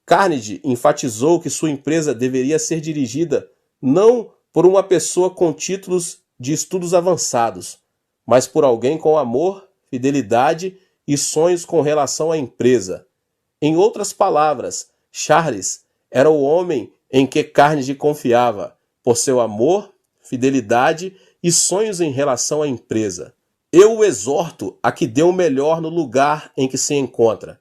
Carnegie enfatizou que sua empresa deveria ser dirigida não por uma pessoa com títulos de estudos avançados, mas por alguém com amor, fidelidade e sonhos com relação à empresa. Em outras palavras, Charles era o homem em que Carnegie confiava, por seu amor, fidelidade e sonhos em relação à empresa. Eu o exorto a que dê o melhor no lugar em que se encontra.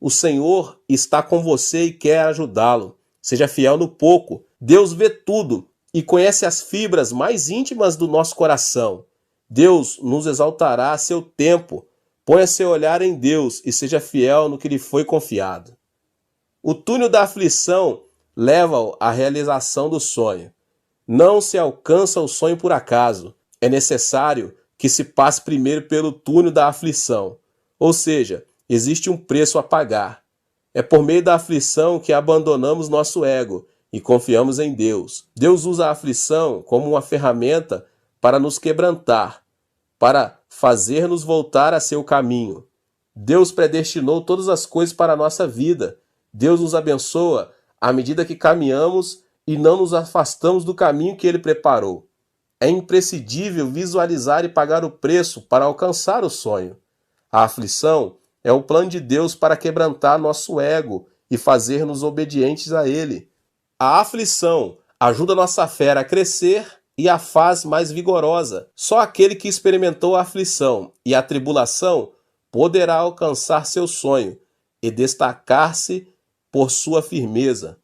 O Senhor está com você e quer ajudá-lo. Seja fiel no pouco. Deus vê tudo e conhece as fibras mais íntimas do nosso coração. Deus nos exaltará a seu tempo. Ponha seu olhar em Deus e seja fiel no que lhe foi confiado. O túnel da aflição leva-o à realização do sonho. Não se alcança o sonho por acaso. É necessário que se passe primeiro pelo túnel da aflição. Ou seja, existe um preço a pagar. É por meio da aflição que abandonamos nosso ego e confiamos em Deus. Deus usa a aflição como uma ferramenta para nos quebrantar, para fazer-nos voltar a seu caminho. Deus predestinou todas as coisas para a nossa vida. Deus nos abençoa à medida que caminhamos e não nos afastamos do caminho que Ele preparou. É imprescindível visualizar e pagar o preço para alcançar o sonho. A aflição é o plano de Deus para quebrantar nosso ego e fazer-nos obedientes a Ele. A aflição ajuda nossa fé a crescer e a faz mais vigorosa. Só aquele que experimentou a aflição e a tribulação poderá alcançar seu sonho e destacar-se por sua firmeza.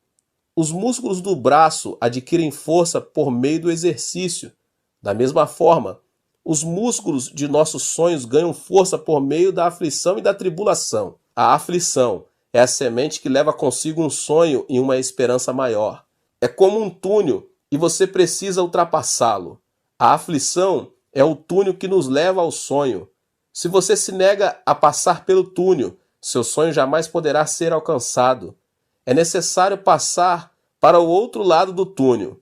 Os músculos do braço adquirem força por meio do exercício. Da mesma forma, os músculos de nossos sonhos ganham força por meio da aflição e da tribulação. A aflição é a semente que leva consigo um sonho e uma esperança maior. É como um túnel e você precisa ultrapassá-lo. A aflição é o túnel que nos leva ao sonho. Se você se nega a passar pelo túnel, seu sonho jamais poderá ser alcançado. É necessário passar para o outro lado do túnel.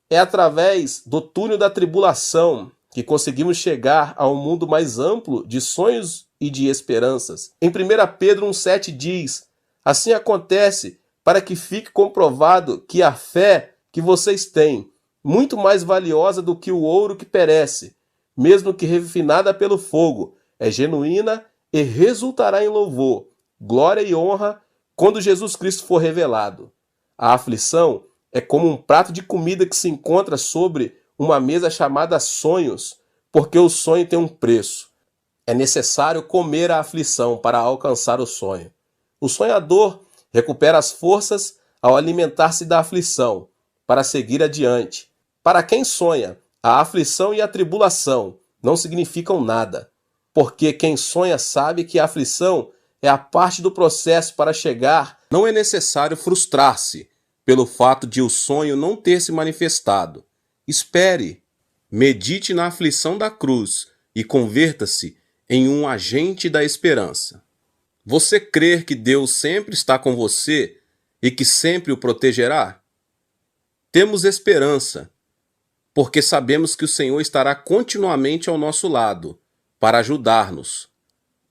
É através do túnel da tribulação que conseguimos chegar a um mundo mais amplo de sonhos e de esperanças. Em 1 Pedro 1,7 diz: assim acontece para que fique comprovado que a fé que vocês têm, muito mais valiosa do que o ouro que perece, mesmo que refinada pelo fogo, é genuína e resultará em louvor, glória e honra quando Jesus Cristo for revelado. A aflição é como um prato de comida que se encontra sobre uma mesa chamada sonhos, porque o sonho tem um preço. É necessário comer a aflição para alcançar o sonho. O sonhador recupera as forças ao alimentar-se da aflição, para seguir adiante. Para quem sonha, a aflição e a tribulação não significam nada, porque quem sonha sabe que a aflição é a parte do processo para chegar. Não é necessário frustrar-se pelo fato de o sonho não ter se manifestado. Espere, medite na aflição da cruz e converta-se em um agente da esperança. Você crê que Deus sempre está com você e que sempre o protegerá? Temos esperança, porque sabemos que o Senhor estará continuamente ao nosso lado para ajudar-nos.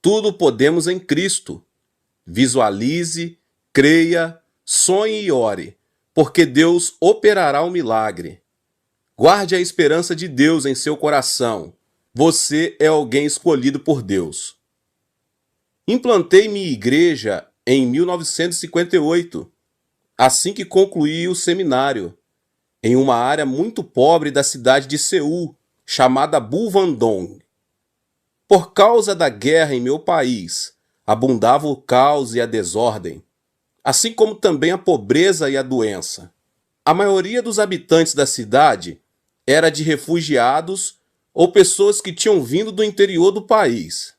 Tudo podemos em Cristo. Visualize, creia, sonhe e ore, porque Deus operará o milagre. Guarde a esperança de Deus em seu coração. Você é alguém escolhido por Deus. Implantei minha igreja em 1958, assim que concluí o seminário, em uma área muito pobre da cidade de Seul, chamada Buvandong. Por causa da guerra em meu país, abundava o caos e a desordem, assim como também a pobreza e a doença. A maioria dos habitantes da cidade era de refugiados ou pessoas que tinham vindo do interior do país.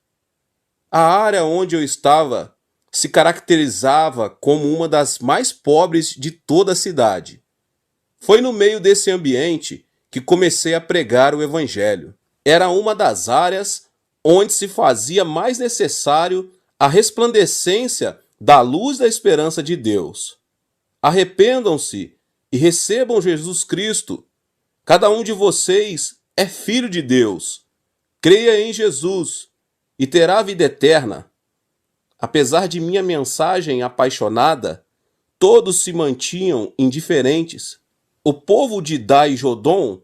A área onde eu estava se caracterizava como uma das mais pobres de toda a cidade. Foi no meio desse ambiente que comecei a pregar o Evangelho. Era uma das áreas onde se fazia mais necessário a resplandecência da luz da esperança de Deus. Arrependam-se e recebam Jesus Cristo. Cada um de vocês é filho de Deus. Creia em Jesus e terá vida eterna. Apesar de minha mensagem apaixonada, todos se mantinham indiferentes. O povo de Dai-Jodon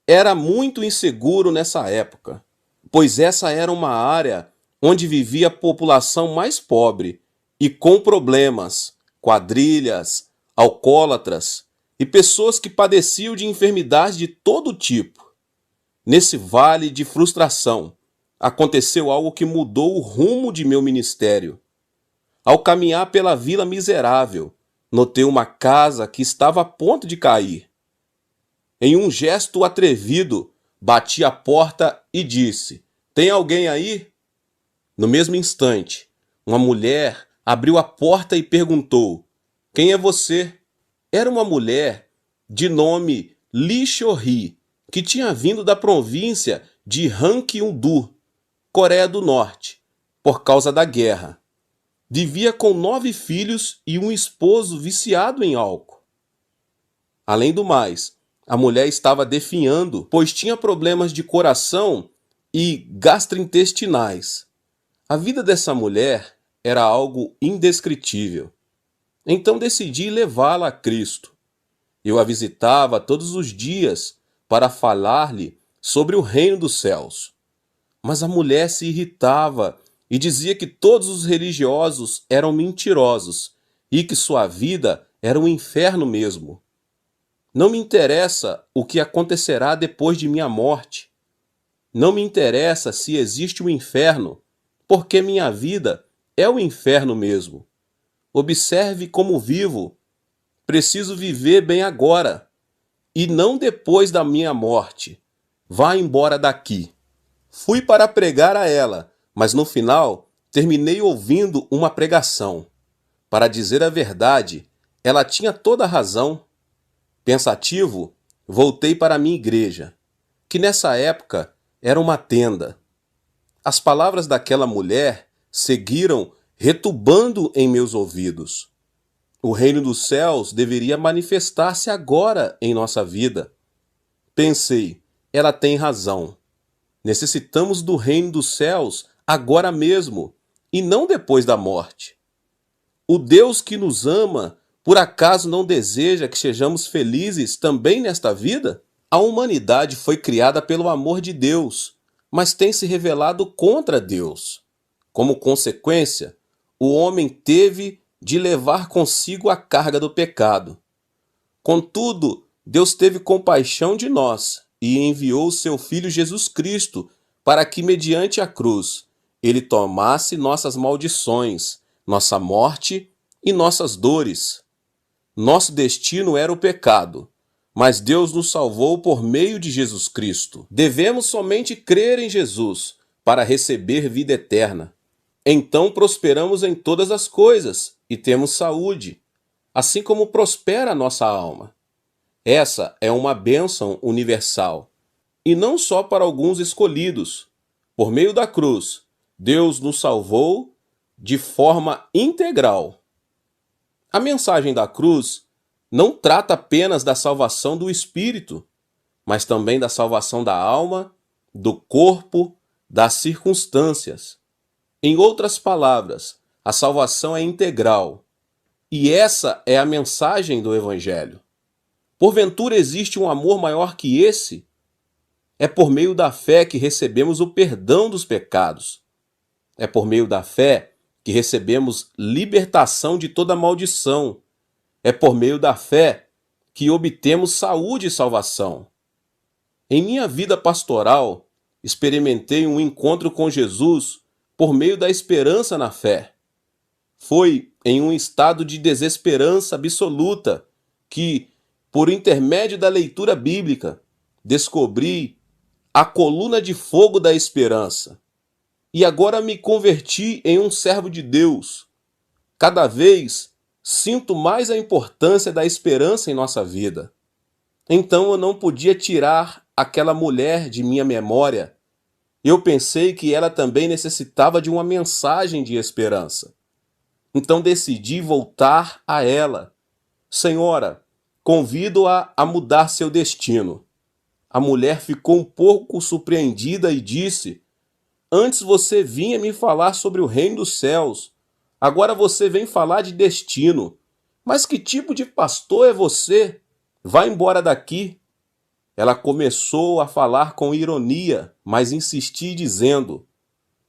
era muito inseguro nessa época, pois essa era uma área onde vivia a população mais pobre e com problemas, quadrilhas, alcoólatras e pessoas que padeciam de enfermidades de todo tipo. Nesse vale de frustração, aconteceu algo que mudou o rumo de meu ministério. Ao caminhar pela vila miserável, notei uma casa que estava a ponto de cair. Em um gesto atrevido, bati a porta e disse: "Tem alguém aí?" No mesmo instante, uma mulher abriu a porta e perguntou: "Quem é você?" Era uma mulher de nome Lee Cho-hee, que tinha vindo da província de Gangneung-do, Coreia do Norte, por causa da guerra. Vivia com 9 filhos e um esposo viciado em álcool. Além do mais, A mulher estava definhando, pois tinha problemas de coração e gastrointestinais. A vida dessa mulher era algo indescritível. Então decidi levá-la a Cristo. Eu a visitava todos os dias para falar-lhe sobre o reino dos céus. Mas a mulher se irritava e dizia que todos os religiosos eram mentirosos e que sua vida era um inferno mesmo. Não me interessa o que acontecerá depois de minha morte. Não me interessa se existe um inferno, porque minha vida é o inferno mesmo. Observe como vivo. Preciso viver bem agora, e não depois da minha morte. Vá embora daqui. Fui para pregar a ela, mas no final terminei ouvindo uma pregação. Para dizer a verdade, ela tinha toda a razão. Pensativo, voltei para a minha igreja, que nessa época era uma tenda. As palavras daquela mulher seguiram retumbando em meus ouvidos. O reino dos céus deveria manifestar-se agora em nossa vida. Pensei, ela tem razão. Necessitamos do reino dos céus agora mesmo, e não depois da morte. O Deus que nos ama, por acaso não deseja que sejamos felizes também nesta vida? A humanidade foi criada pelo amor de Deus, mas tem se revelado contra Deus. Como consequência, o homem teve de levar consigo a carga do pecado. Contudo, Deus teve compaixão de nós e enviou o seu Filho Jesus Cristo para que, mediante a cruz, ele tomasse nossas maldições, nossa morte e nossas dores. Nosso destino era o pecado, mas Deus nos salvou por meio de Jesus Cristo. Devemos somente crer em Jesus para receber vida eterna. Então prosperamos em todas as coisas e temos saúde, assim como prospera a nossa alma. Essa é uma bênção universal, e não só para alguns escolhidos. Por meio da cruz, Deus nos salvou de forma integral. A mensagem da cruz não trata apenas da salvação do espírito, mas também da salvação da alma, do corpo, das circunstâncias. Em outras palavras, a salvação é integral. E essa é a mensagem do Evangelho. Porventura existe um amor maior que esse? É por meio da fé que recebemos o perdão dos pecados. É por meio da fé que recebemos libertação de toda maldição. É por meio da fé que obtemos saúde e salvação. Em minha vida pastoral, experimentei um encontro com Jesus por meio da esperança na fé. Foi em um estado de desesperança absoluta que, por intermédio da leitura bíblica, descobri a coluna de fogo da esperança. E agora me converti em um servo de Deus. Cada vez sinto mais a importância da esperança em nossa vida. Então eu não podia tirar aquela mulher de minha memória. Eu pensei que ela também necessitava de uma mensagem de esperança. Então decidi voltar a ela. Senhora, convido-a a mudar seu destino. A mulher ficou um pouco surpreendida e disse: antes você vinha me falar sobre o reino dos céus. Agora você vem falar de destino. Mas que tipo de pastor é você? Vá embora daqui. Ela começou a falar com ironia, mas insisti dizendo: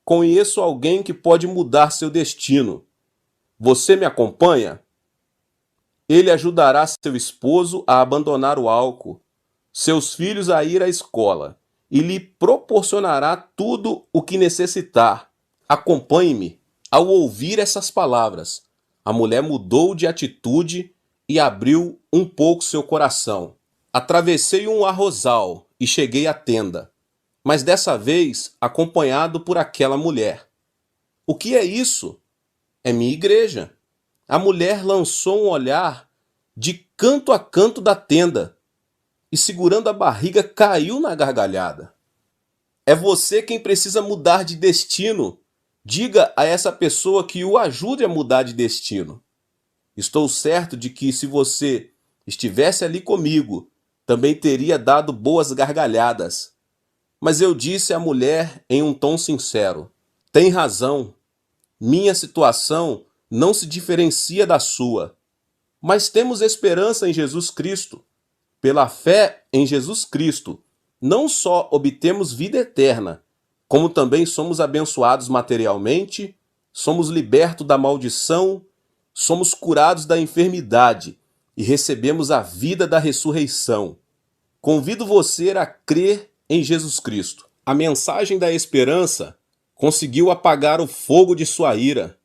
conheço alguém que pode mudar seu destino. Você me acompanha? Ele ajudará seu esposo a abandonar o álcool, seus filhos a ir à escola, e lhe proporcionará tudo o que necessitar. Acompanhe-me. Ao ouvir essas palavras, a mulher mudou de atitude e abriu um pouco seu coração. Atravessei um arrozal e cheguei à tenda, mas dessa vez acompanhado por aquela mulher. O que é isso? É minha igreja. A mulher lançou um olhar de canto a canto da tenda e, segurando a barriga, caiu na gargalhada. É você quem precisa mudar de destino. Diga a essa pessoa que o ajude a mudar de destino. Estou certo de que, se você estivesse ali comigo, Também teria dado boas gargalhadas. Mas eu disse à mulher em um tom sincero: tem razão, minha situação não se diferencia da sua. Mas temos esperança em Jesus Cristo. Pela fé em Jesus Cristo, não só obtemos vida eterna, como também somos abençoados materialmente, somos libertos da maldição, somos curados da enfermidade e recebemos a vida da ressurreição. Convido você a crer em Jesus Cristo. A mensagem da esperança conseguiu apagar o fogo de sua ira,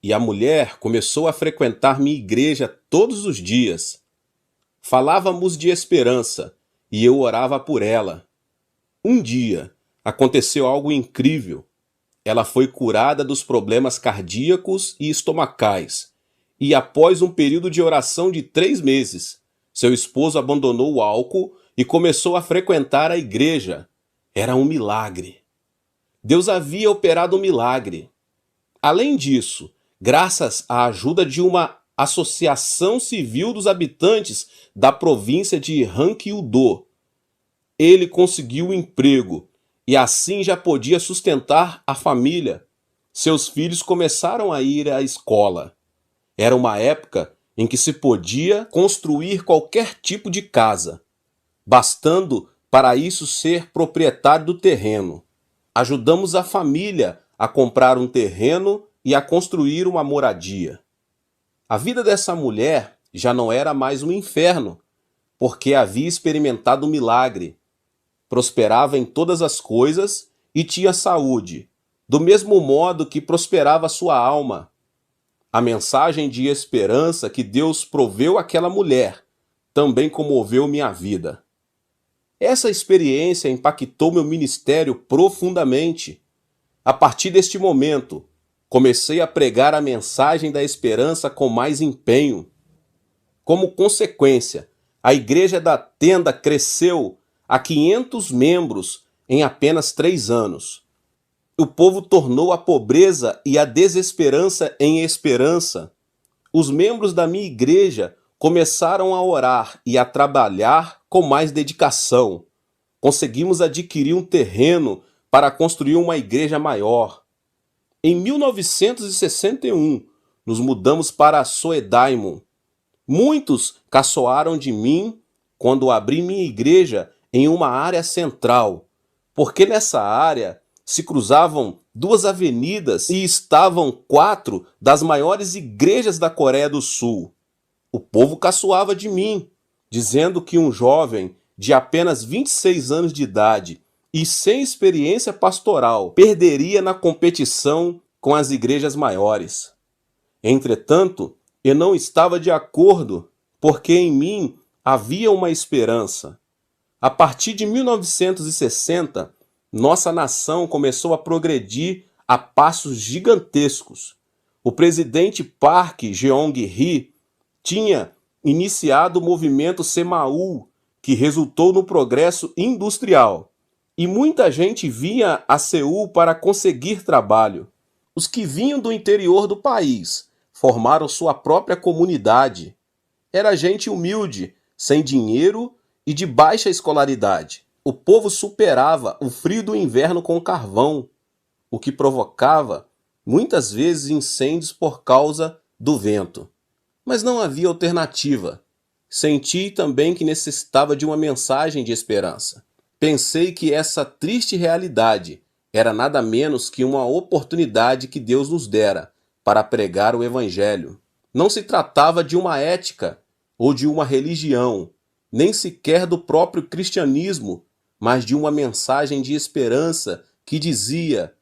e a mulher começou a frequentar minha igreja todos os dias. Falávamos de esperança e eu orava por ela. Um dia aconteceu algo incrível. Ela foi curada dos problemas cardíacos e estomacais. E após um período de oração de 3 meses, seu esposo abandonou o álcool e começou a frequentar a igreja. Era um milagre. Deus havia operado um milagre. Além disso, graças à ajuda de uma associação civil dos habitantes da província de Ranquiudô, ele conseguiu um emprego e assim já podia sustentar a família. Seus filhos começaram a ir à escola. Era uma época em que se podia construir qualquer tipo de casa, bastando para isso ser proprietário do terreno. Ajudamos a família a comprar um terreno e a construir uma moradia. A vida dessa mulher já não era mais um inferno, porque havia experimentado um milagre. Prosperava em todas as coisas e tinha saúde, do mesmo modo que prosperava sua alma. A mensagem de esperança que Deus proveu àquela mulher também comoveu minha vida. Essa experiência impactou meu ministério profundamente. A partir deste momento, comecei a pregar a mensagem da esperança com mais empenho. Como consequência, a igreja da tenda cresceu a 500 membros em apenas 3 anos. O povo tornou a pobreza e a desesperança em esperança. Os membros da minha igreja começaram a orar e a trabalhar com mais dedicação. Conseguimos adquirir um terreno para construir uma igreja maior. Em 1961, nos mudamos para Soedaimon. Muitos caçoaram de mim quando abri minha igreja em uma área central, porque nessa área se cruzavam 2 avenidas e estavam 4 das maiores igrejas da Coreia do Sul. O povo caçoava de mim, dizendo que um jovem de apenas 26 anos de idade e sem experiência pastoral perderia na competição com as igrejas maiores. Entretanto, eu não estava de acordo, porque em mim havia uma esperança. A partir de 1960, nossa nação começou a progredir a passos gigantescos. O presidente Park Geong-hye tinha iniciado o movimento Semaul, que resultou no progresso industrial. E muita gente vinha a Seul para conseguir trabalho. Os que vinham do interior do país formaram sua própria comunidade. Era gente humilde, sem dinheiro e de baixa escolaridade. O povo superava o frio do inverno com carvão, o que provocava, muitas vezes, incêndios por causa do vento. Mas não havia alternativa. Senti também que necessitava de uma mensagem de esperança. Pensei que essa triste realidade era nada menos que uma oportunidade que Deus nos dera para pregar o Evangelho. Não se tratava de uma ética ou de uma religião, nem sequer do próprio cristianismo, mas de uma mensagem de esperança que dizia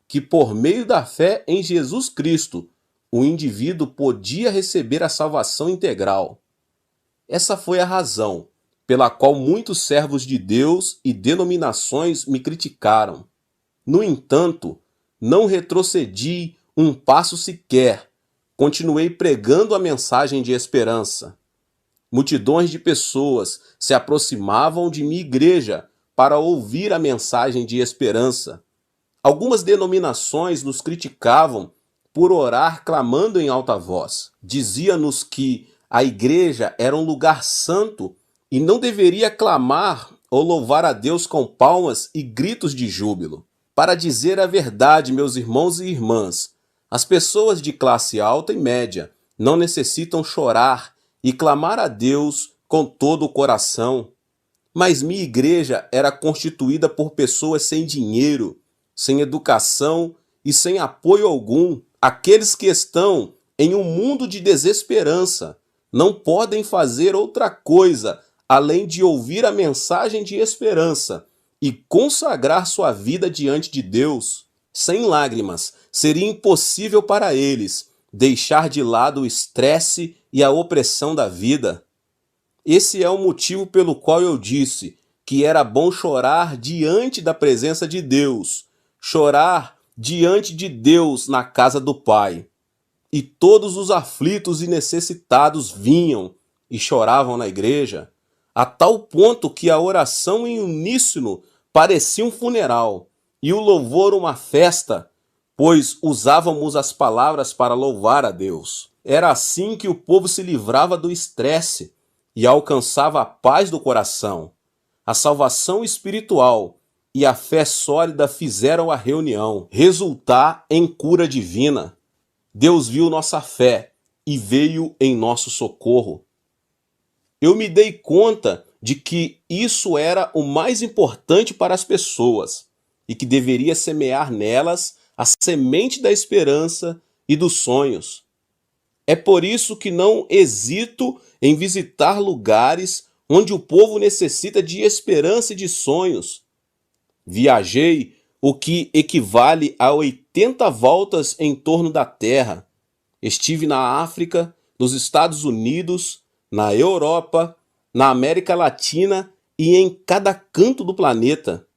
que por meio da fé em Jesus Cristo, o indivíduo podia receber a salvação integral. Essa foi a razão pela qual muitos servos de Deus e denominações me criticaram. No entanto, não retrocedi um passo sequer. Continuei pregando a mensagem de esperança. Multidões de pessoas se aproximavam de minha igreja para ouvir a mensagem de esperança. Algumas denominações nos criticavam por orar clamando em alta voz. Dizia-nos que a igreja era um lugar santo e não deveria clamar ou louvar a Deus com palmas e gritos de júbilo. Para dizer a verdade, meus irmãos e irmãs, as pessoas de classe alta e média não necessitam chorar e clamar a Deus com todo o coração. Mas minha igreja era constituída por pessoas sem dinheiro, sem educação e sem apoio algum. Aqueles que estão em um mundo de desesperança não podem fazer outra coisa além de ouvir a mensagem de esperança e consagrar sua vida diante de Deus. Sem lágrimas, seria impossível para eles deixar de lado o estresse e a opressão da vida. Esse é o motivo pelo qual eu disse que era bom chorar diante da presença de Deus, chorar diante de Deus na casa do Pai. E todos os aflitos e necessitados vinham e choravam na igreja, a tal ponto que a oração em uníssono parecia um funeral e o louvor uma festa, pois usávamos as palavras para louvar a Deus. Era assim que o povo se livrava do estresse e alcançava a paz do coração. A salvação espiritual e a fé sólida fizeram a reunião resultar em cura divina. Deus viu nossa fé e veio em nosso socorro. Eu me dei conta de que isso era o mais importante para as pessoas e que deveria semear nelas a semente da esperança e dos sonhos. É por isso que não hesito em visitar lugares onde o povo necessita de esperança e de sonhos. Viajei o que equivale a 80 voltas em torno da Terra. Estive na África, nos Estados Unidos, na Europa, na América Latina e em cada canto do planeta.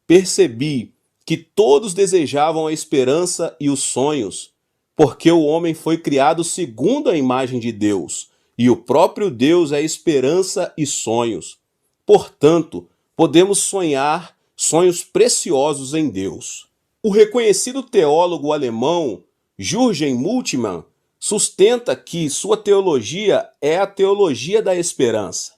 Percebi que todos desejavam a esperança e os sonhos, porque o homem foi criado segundo a imagem de Deus, e o próprio Deus é esperança e sonhos. Portanto, podemos sonhar sonhos preciosos em Deus. O reconhecido teólogo alemão Jürgen Moltmann sustenta que sua teologia é a teologia da esperança.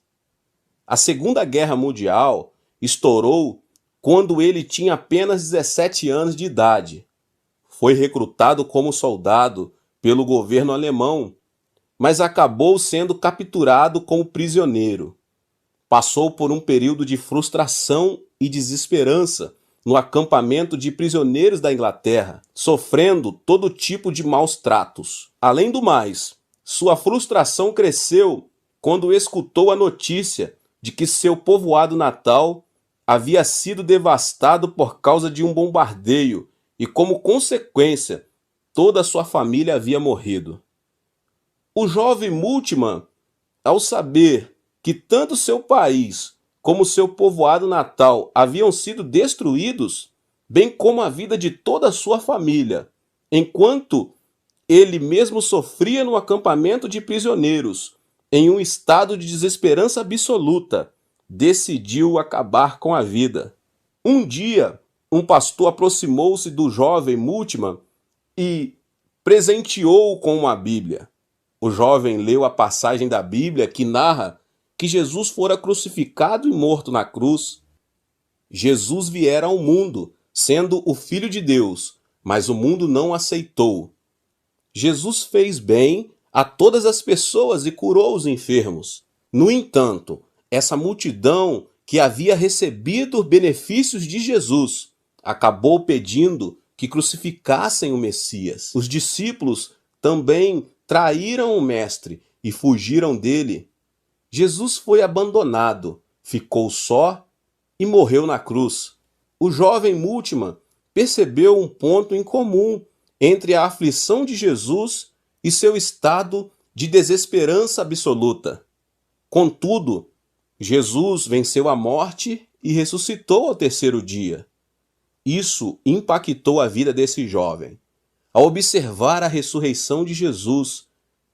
A Segunda Guerra Mundial estourou quando ele tinha apenas 17 anos de idade. Foi recrutado como soldado pelo governo alemão, mas acabou sendo capturado como prisioneiro. Passou por um período de frustração e desesperança no acampamento de prisioneiros da Inglaterra, sofrendo todo tipo de maus tratos. Além do mais, sua frustração cresceu quando escutou a notícia de que seu povoado natal havia sido devastado por causa de um bombardeio e, como consequência, toda a sua família havia morrido. O jovem Moltmann, ao saber que tanto seu país como seu povoado natal haviam sido destruídos, bem como a vida de toda a sua família, enquanto ele mesmo sofria no acampamento de prisioneiros, em um estado de desesperança absoluta, decidiu acabar com a vida. Um dia, um pastor aproximou-se do jovem Moltmann e presenteou-o com uma Bíblia. O jovem leu a passagem da Bíblia que narra que Jesus fora crucificado e morto na cruz. Jesus viera ao mundo, sendo o Filho de Deus, mas o mundo não aceitou. Jesus fez bem a todas as pessoas e curou os enfermos. No entanto, essa multidão que havia recebido benefícios de Jesus acabou pedindo que crucificassem o Messias. Os discípulos também traíram o Mestre e fugiram dele. Jesus foi abandonado, ficou só e morreu na cruz. O jovem Moltmann percebeu um ponto em comum entre a aflição de Jesus e seu estado de desesperança absoluta. Contudo, Jesus venceu a morte e ressuscitou ao terceiro dia. Isso impactou a vida desse jovem. Ao observar a ressurreição de Jesus,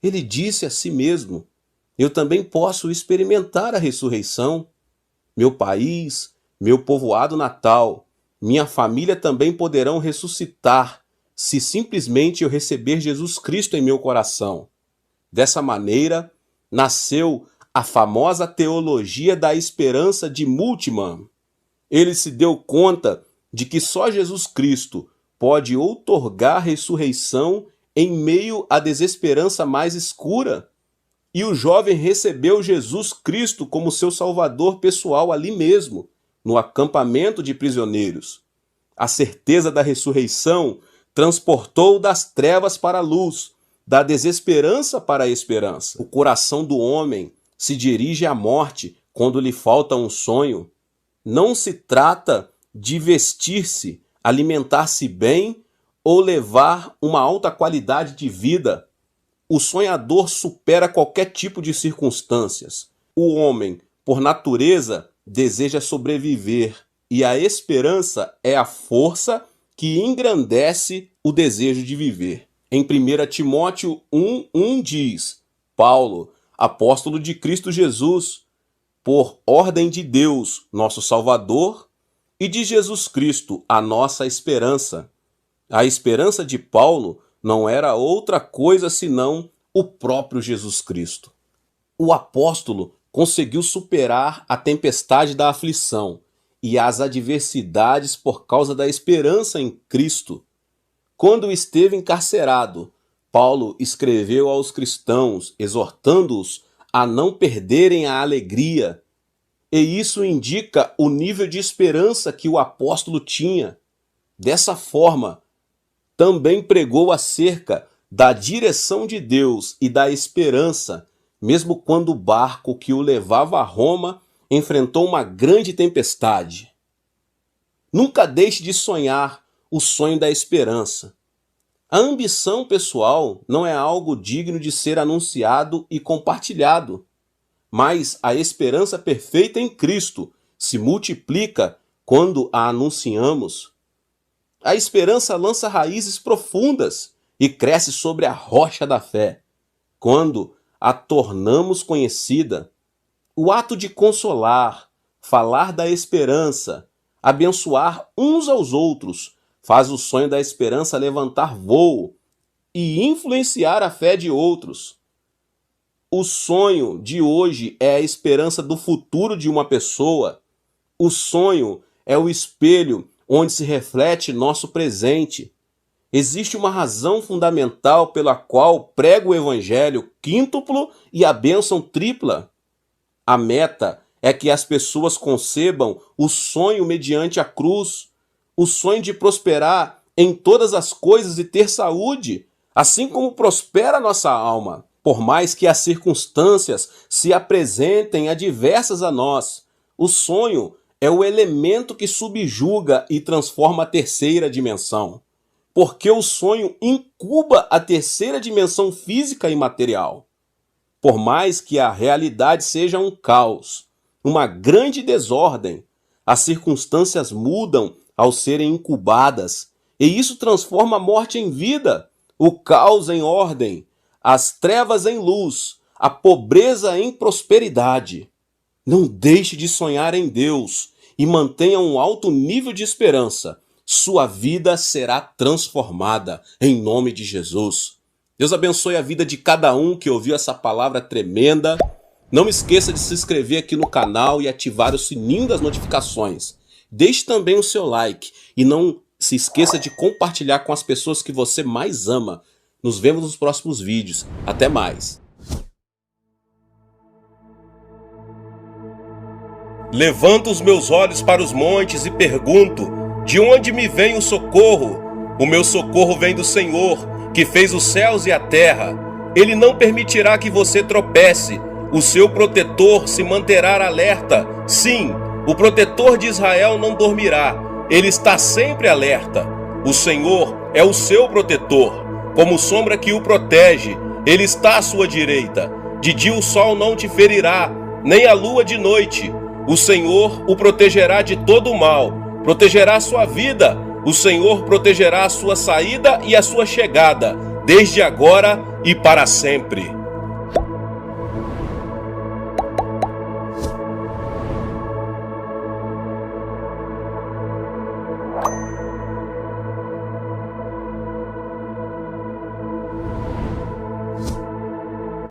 ele disse a si mesmo: eu também posso experimentar a ressurreição. Meu país, meu povoado natal, minha família também poderão ressuscitar se simplesmente eu receber Jesus Cristo em meu coração. Dessa maneira, nasceu a famosa teologia da esperança de Bultmann. Ele se deu conta de que só Jesus Cristo pode outorgar ressurreição em meio à desesperança mais escura. E o jovem recebeu Jesus Cristo como seu salvador pessoal ali mesmo, no acampamento de prisioneiros. A certeza da ressurreição transportou-o das trevas para a luz, da desesperança para a esperança. O coração do homem se dirige à morte quando lhe falta um sonho. Não se trata de vestir-se, alimentar-se bem ou levar uma alta qualidade de vida. O sonhador supera qualquer tipo de circunstâncias. O homem, por natureza, deseja sobreviver, e a esperança é a força que engrandece o desejo de viver. Em 1 Timóteo 1:1 diz: Paulo, apóstolo de Cristo Jesus, por ordem de Deus, nosso Salvador, e de Jesus Cristo, a nossa esperança. A esperança de Paulo não era outra coisa senão o próprio Jesus Cristo. O apóstolo conseguiu superar a tempestade da aflição e as adversidades por causa da esperança em Cristo. Quando esteve encarcerado, Paulo escreveu aos cristãos, exortando-os a não perderem a alegria. E isso indica o nível de esperança que o apóstolo tinha. Dessa forma, também pregou acerca da direção de Deus e da esperança, mesmo quando o barco que o levava a Roma enfrentou uma grande tempestade. Nunca deixe de sonhar o sonho da esperança. A ambição pessoal não é algo digno de ser anunciado e compartilhado, mas a esperança perfeita em Cristo se multiplica quando a anunciamos. A esperança lança raízes profundas e cresce sobre a rocha da fé, quando a tornamos conhecida. O ato de consolar, falar da esperança, abençoar uns aos outros, faz o sonho da esperança levantar voo e influenciar a fé de outros. O sonho de hoje é a esperança do futuro de uma pessoa. O sonho é o espelho onde se reflete nosso presente. Existe uma razão fundamental pela qual prego o evangelho quíntuplo e a bênção tripla. A meta é que as pessoas concebam o sonho mediante a cruz, o sonho de prosperar em todas as coisas e ter saúde, assim como prospera a nossa alma. Por mais que as circunstâncias se apresentem adversas a nós, o sonho é o elemento que subjuga e transforma a terceira dimensão. Porque o sonho incuba a terceira dimensão física e material. Por mais que a realidade seja um caos, uma grande desordem, as circunstâncias mudam ao serem incubadas, e isso transforma a morte em vida, o caos em ordem, as trevas em luz, a pobreza em prosperidade. Não deixe de sonhar em Deus e mantenha um alto nível de esperança. Sua vida será transformada em nome de Jesus. Deus abençoe a vida de cada um que ouviu essa palavra tremenda. Não esqueça de se inscrever aqui no canal e ativar o sininho das notificações. Deixe também o seu like e não se esqueça de compartilhar com as pessoas que você mais ama. Nos vemos nos próximos vídeos. Até mais. Levanto os meus olhos para os montes e pergunto: de onde me vem o socorro? O meu socorro vem do Senhor, que fez os céus e a terra. Ele não permitirá que você tropece. O seu protetor se manterá alerta. Sim, o protetor de Israel não dormirá. Ele está sempre alerta. O Senhor é o seu protetor. Como sombra que o protege, ele está à sua direita. De dia o sol não te ferirá, nem a lua de noite. O Senhor o protegerá de todo o mal, protegerá a sua vida. O Senhor protegerá a sua saída e a sua chegada, desde agora e para sempre.